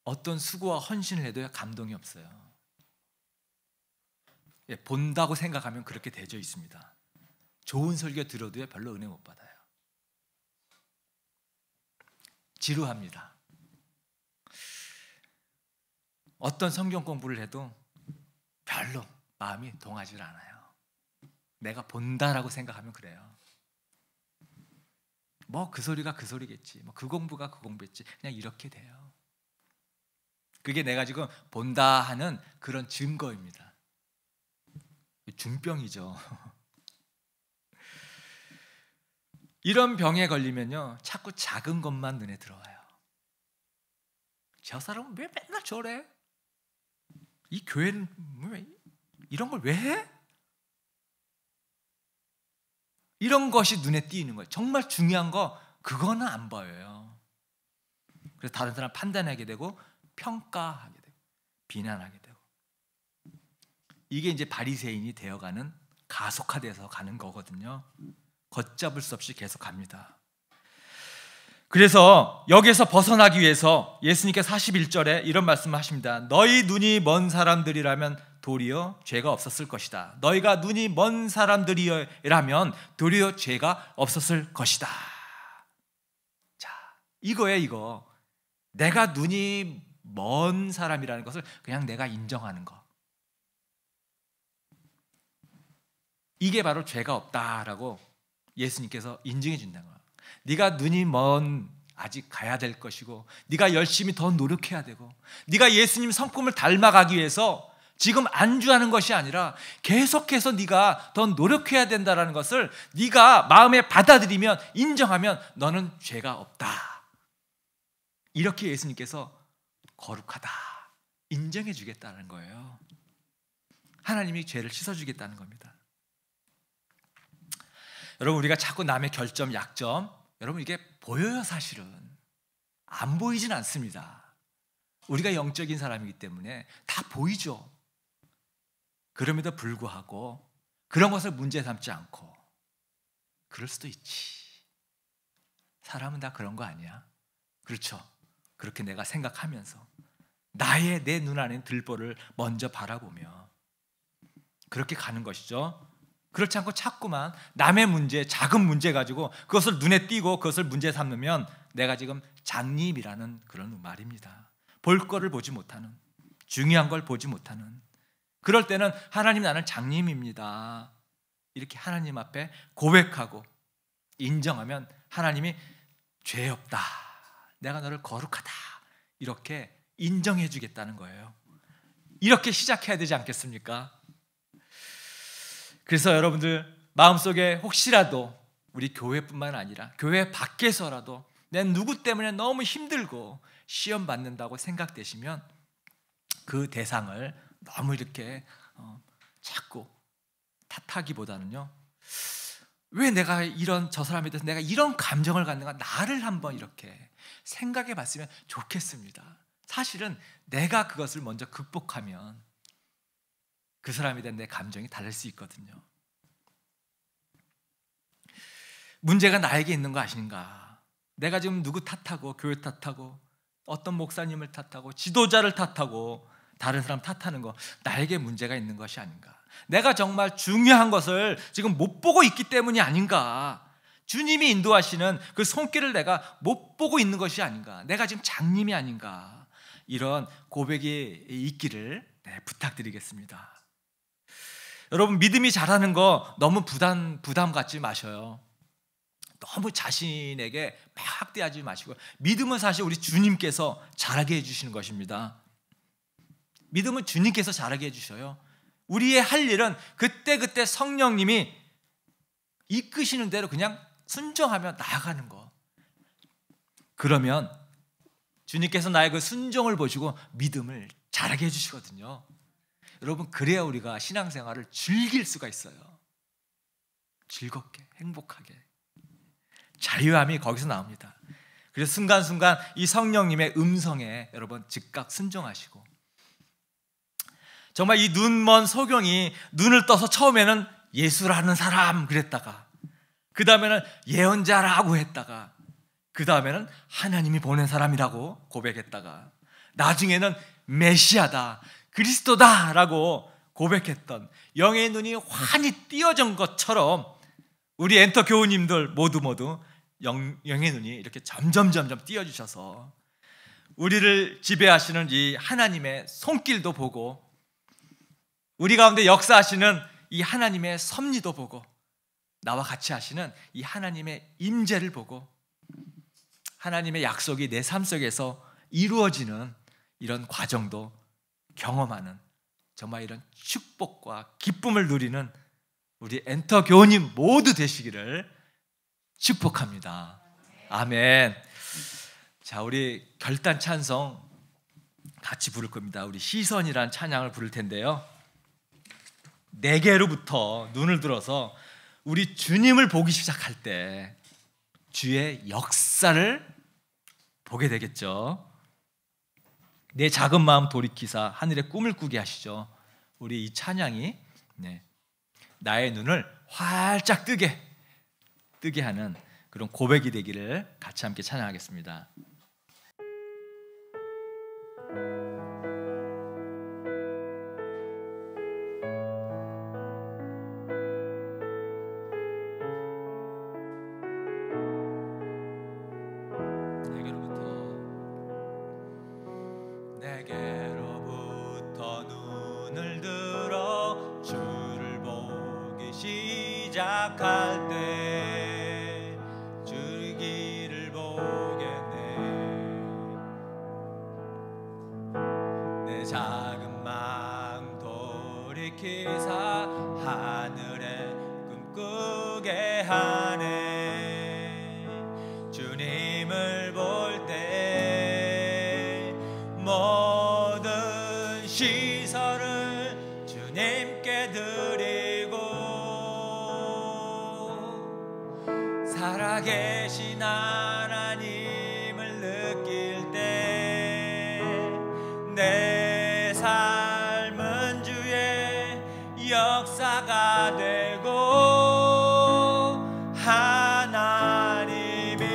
어떤 수고와 헌신을 해도 감동이 없어요. 본다고 생각하면 그렇게 되어 있습니다. 좋은 설교 들어도 별로 은혜 못 받아요. 지루합니다. 어떤 성경 공부를 해도 별로 마음이 동하지 않아요. 내가 본다라고 생각하면 그래요. 뭐 그 소리가 그 소리겠지, 뭐 그 공부가 그 공부겠지, 그냥 이렇게 돼요. 그게 내가 지금 본다 하는 그런 증거입니다. 중병이죠. 이런 병에 걸리면요, 자꾸 작은 것만 눈에 들어와요. 저 사람은 왜 맨날 저래? 이 교회는 왜 이런 걸 왜 해? 이런 것이 눈에 띄는 거예요. 정말 중요한 거 그거는 안 보여요. 그래서 다른 사람 판단하게 되고 평가하게 되고 비난하게 되고, 이게 이제 바리새인이 되어가는, 가속화돼서 가는 거거든요. 걷잡을 수 없이 계속 갑니다. 그래서 여기에서 벗어나기 위해서 예수님께서 41절에 이런 말씀을 하십니다. 너희 눈이 먼 사람들이라면 도리어 죄가 없었을 것이다. 너희가 눈이 먼 사람들이라면 도리어 죄가 없었을 것이다. 자, 이거예요, 이거. 내가 눈이 먼 사람이라는 것을 그냥 내가 인정하는 거. 이게 바로 죄가 없다라고 예수님께서 인증해 준다는 거예요. 네가 눈이 먼, 아직 가야 될 것이고, 네가 열심히 더 노력해야 되고, 네가 예수님 성품을 닮아가기 위해서 지금 안주하는 것이 아니라 계속해서 네가 더 노력해야 된다는 것을 네가 마음에 받아들이면, 인정하면 너는 죄가 없다. 이렇게 예수님께서 거룩하다 인정해 주겠다는 거예요. 하나님이 죄를 씻어주겠다는 겁니다. 여러분, 우리가 자꾸 남의 결점, 약점, 여러분 이게 보여요. 사실은 안 보이진 않습니다. 우리가 영적인 사람이기 때문에 다 보이죠. 그럼에도 불구하고 그런 것을 문제 삼지 않고, 그럴 수도 있지, 사람은 다 그런 거 아니야, 그렇죠? 그렇게 내가 생각하면서 내 눈 안에 들보를 먼저 바라보며 그렇게 가는 것이죠. 그렇지 않고 자꾸만 남의 문제, 작은 문제 가지고 그것을 눈에 띄고 그것을 문제 삼으면 내가 지금 장님이라는 그런 말입니다. 볼 거를 보지 못하는, 중요한 걸 보지 못하는, 그럴 때는 하나님, 나는 장님입니다, 이렇게 하나님 앞에 고백하고 인정하면 하나님이 죄 없다, 내가 너를 거룩하다, 이렇게 인정해 주겠다는 거예요. 이렇게 시작해야 되지 않겠습니까? 그래서 여러분들 마음속에 혹시라도 우리 교회뿐만 아니라 교회 밖에서라도 내 누구 때문에 너무 힘들고 시험 받는다고 생각되시면 그 대상을 너무 이렇게 자꾸 탓하기보다는요, 왜 내가 저 사람에 대해서 내가 이런 감정을 갖는가, 나를 한번 이렇게 생각해 봤으면 좋겠습니다. 사실은 내가 그것을 먼저 극복하면 그 사람에 대한 내 감정이 다를 수 있거든요. 문제가 나에게 있는 거 아닌가? 내가 지금 누구 탓하고, 교회 탓하고, 어떤 목사님을 탓하고, 지도자를 탓하고, 다른 사람 탓하는 거, 나에게 문제가 있는 것이 아닌가? 내가 정말 중요한 것을 지금 못 보고 있기 때문이 아닌가? 주님이 인도하시는 그 손길을 내가 못 보고 있는 것이 아닌가? 내가 지금 장님이 아닌가? 이런 고백이 있기를 부탁드리겠습니다. 여러분, 믿음이 자라는 거 너무 부담 갖지 마셔요. 너무 자신에게 막 대하지 마시고, 믿음은 사실 우리 주님께서 자라게 해주시는 것입니다. 믿음은 주님께서 자라게 해주셔요. 우리의 할 일은 그때그때 성령님이 이끄시는 대로 그냥 순종하며 나아가는 거. 그러면 주님께서 나의 그 순종을 보시고 믿음을 자라게 해주시거든요. 여러분, 그래야 우리가 신앙생활을 즐길 수가 있어요. 즐겁게, 행복하게. 자유함이 거기서 나옵니다. 그래서 순간순간 이 성령님의 음성에 여러분 즉각 순종하시고, 정말 이 눈먼 소경이 눈을 떠서 처음에는 예수라는 사람 그랬다가, 그 다음에는 예언자라고 했다가, 그 다음에는 하나님이 보낸 사람이라고 고백했다가, 나중에는 메시아다, 그리스도다라고 고백했던 영의 눈이 환히 띄어진 것처럼 우리 엔터 교우님들 모두 영의 눈이 이렇게 점점 띄어주셔서 우리를 지배하시는 이 하나님의 손길도 보고, 우리 가운데 역사하시는 이 하나님의 섭리도 보고, 나와 같이 하시는 이 하나님의 임재를 보고, 하나님의 약속이 내 삶 속에서 이루어지는 이런 과정도 경험하는, 정말 이런 축복과 기쁨을 누리는 우리 엔터 교우님 모두 되시기를 축복합니다. 아멘. 자, 우리 결단 찬송 같이 부를 겁니다. 우리 시선이란 찬양을 부를 텐데요, 내게로부터 눈을 들어서 우리 주님을 보기 시작할 때 주의 역사를 보게 되겠죠. 내 작은 마음 돌이키사 하늘의 꿈을 꾸게 하시죠. 우리 이 찬양이 나의 눈을 활짝 뜨게 하는 그런 고백이 되기를 같이 함께 찬양하겠습니다. 내게로부터 눈을 들어 주를 보기 시작할 때 주의 길을 보겠네. 내 작은 마음 돌이키사 하늘에 꿈꾸게 하네. 주님을 볼 때 모든 시선을 주님께 드리고, 살아계신 하나님을 느낄 때 내 삶은 주의 역사가 되고, 하나님이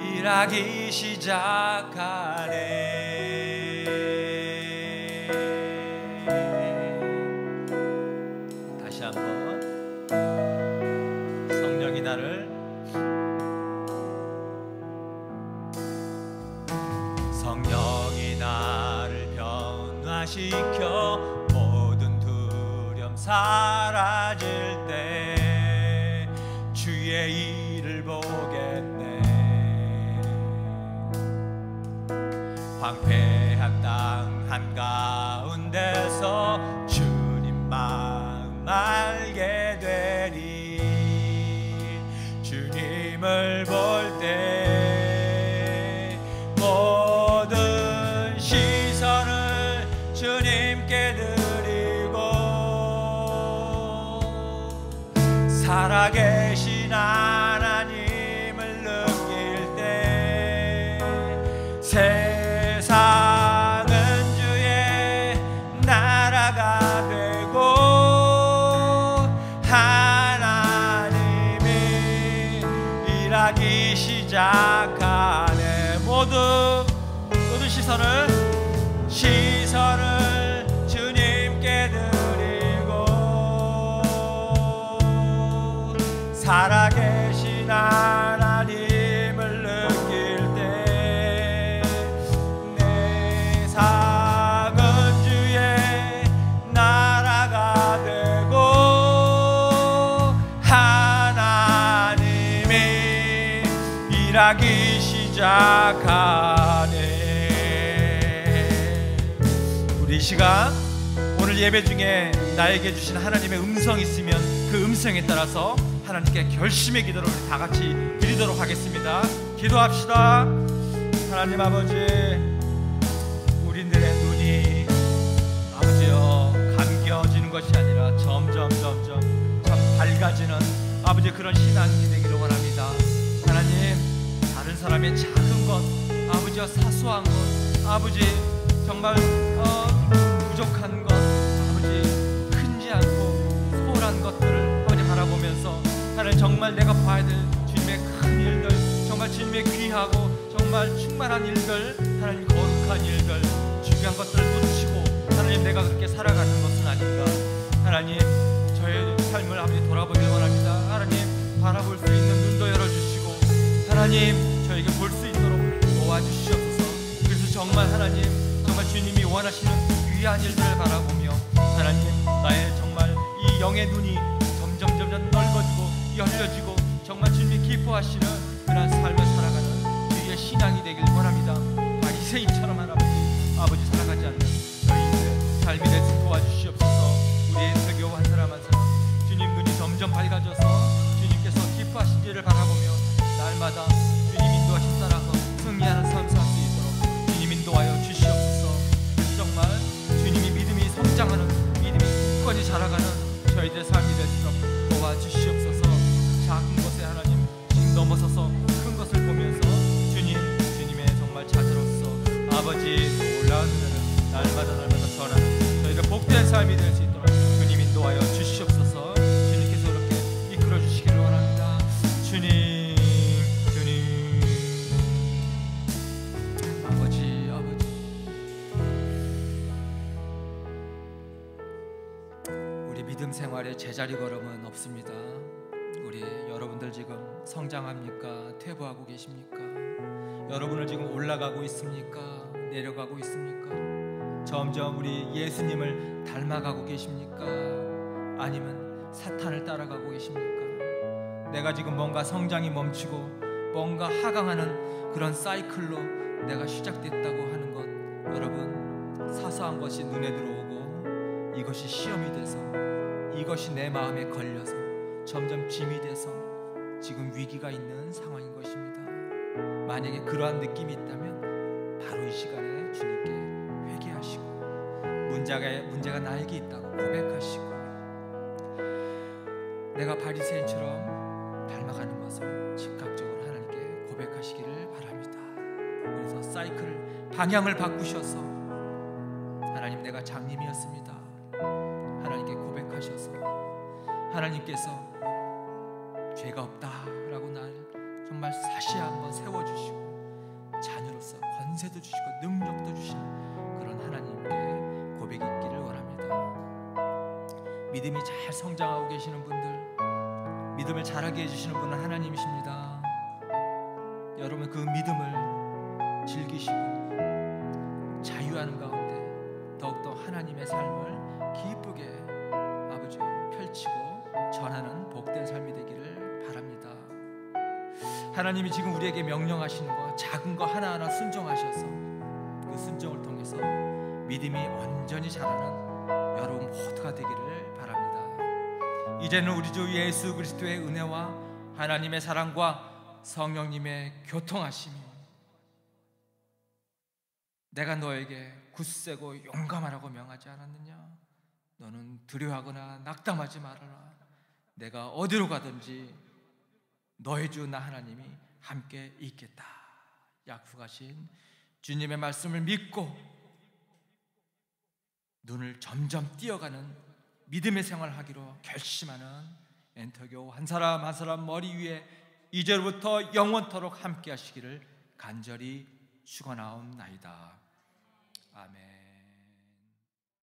일하기 시작하네. 다시 한번 성령이 나를 변화시켜 모든 두려움 사라질 때 주의 일을 보겠네. 황폐한 땅 한가운데서 주님 마음 알게 되리. 주님을 볼 때 모든 시선을 주님께 드리고, 살아계신 하나님을 느낄 때 세상은 주의 나라가 되고 하나님이 일하기 시작하네. 모두 시선을 주님께 드리고 살아계신 하나님을 느낄 때 내 삶은 주의 나라가 되고 하나님이 일하기 시작하네. 이 시간 오늘 예배 중에 나에게 주신 하나님의 음성이 있으면 그 음성에 따라서 하나님께 결심의 기도를 우리 다 같이 드리도록 하겠습니다. 기도합시다. 하나님 아버지, 우리들의 눈이 아버지여 감겨지는 것이 아니라 점점 참 밝아지는 아버지 그런 신앙이 되기를 원합니다. 하나님, 다른 사람의 작은 것 아버지여 사소한 것 아버지 정말 부족한 것 아버지 큰지 않고 소홀한 것들을 아버지 바라보면서 하나님 정말 내가 봐야 될 주님의 큰 일들 정말 주님의 귀하고 정말 충만한 일들 하나님 거룩한 일들 중요한 것들을 놓치고 하나님 내가 그렇게 살아가는 것은 아닌가. 하나님 저의 삶을 아버지 돌아보길 원합니다. 하나님 바라볼 수 있는 눈도 열어주시고 하나님 저에게 볼 수 있도록 도와주시옵소서. 그래서 정말 하나님 정말 주님이 원하시는 귀한 일들을 바라보며 하나님 나의 정말 이 영의 눈이 점점 넓어지고 열려지고 정말 주님이 기뻐하시는 그런 삶을 살아가는 주의 신앙이 되길 원합니다. 바리새인처럼 아버지 살아가지 않는 저희의 삶이 될 수 도와주시옵소서. 우리의 설교 한 사람 한 사람 주님 눈이 점점 밝아져서 주님께서 기뻐하시기를 바라보며 날마다 주님 인도하신 따라서 승리하는 삶 살 수 있도록 주님 인도하여 주시옵소서. 정말 주님이 믿음이 성장하는 믿음이 굳건히 자라가는 저희들의 삶이 될수록 도와주시옵소서. 작은 것에 하나님 지금 넘어서서 큰 것을 보면서 주님의 정말 자녀로서 아버지 놀라운 은혜를 날마다 전하는 저희가 복된 삶이 될 수 있도록 주님 인도하여 주시옵소서. 주님께서 이렇게 이끌어 주시기를 원합니다. 주님 아버지 우리 믿음 생활에 제자리 걸음은 없습니다. 우리 여러분들 지금 성장합니까? 퇴보하고 계십니까? 여러분을 지금 올라가고 있습니까? 내려가고 있습니까? 점점 우리 예수님을 닮아가고 계십니까? 아니면 사탄을 따라가고 계십니까? 내가 지금 뭔가 성장이 멈추고 뭔가 하강하는 그런 사이클로 내가 시작됐다고 하는 것, 여러분 사소한 것이 눈에 들어오고 이것이 시험이 돼서 이것이 내 마음에 걸려서 점점 짐이 돼서 지금 위기가 있는 상황인 것입니다. 만약에 그러한 느낌이 있다면 바로 이 시간에 주님께 회개하시고 문제가 나에게 있다고 고백하시고 내가 바리새인처럼 닮아가는 것을 즉각적으로 하나님께 고백하시기를 바랍니다. 그래서 사이클 방향을 바꾸셔서 하나님 내가 장님이었습니다. 하나님께 고백하셔서 하나님께서 죄가 없다라고 날 정말 다시 한번 세워주시고 자녀로서 권세도 주시고 능력도 주시는 그런 하나님께 고백이 있기를 원합니다. 믿음이 잘 성장하고 계시는 분들, 믿음을 자라게 해주시는 분은 하나님이십니다. 여러분 그 믿음을 즐기시고 자유하는 가운데 더욱더 하나님의 삶을 기쁘게 아버지 펼치고 전하는 복된 삶이 되기를 바랍니다. 하나님이 지금 우리에게 명령하시는 거 작은 거 하나하나 순종하셔서 그 순종을 통해서 믿음이 온전히 자라는 여러분 모두가 되기를 바랍니다. 이제는 우리 주 예수 그리스도의 은혜와 하나님의 사랑과 성령님의 교통하심이 내가 너에게 굳세고 용감하라고 명하지 않았느냐? 너는 두려워하거나 낙담하지 말아라. 내가 어디로 가든지 너의 주 나 하나님이 함께 있겠다 약속하신 주님의 말씀을 믿고 눈을 점점 띄어가는 믿음의 생활을 하기로 결심하는 엔터교 한 사람 한 사람 머리 위에 이제로부터 영원토록 함께 하시기를 간절히 축원하옵나이다. 아멘.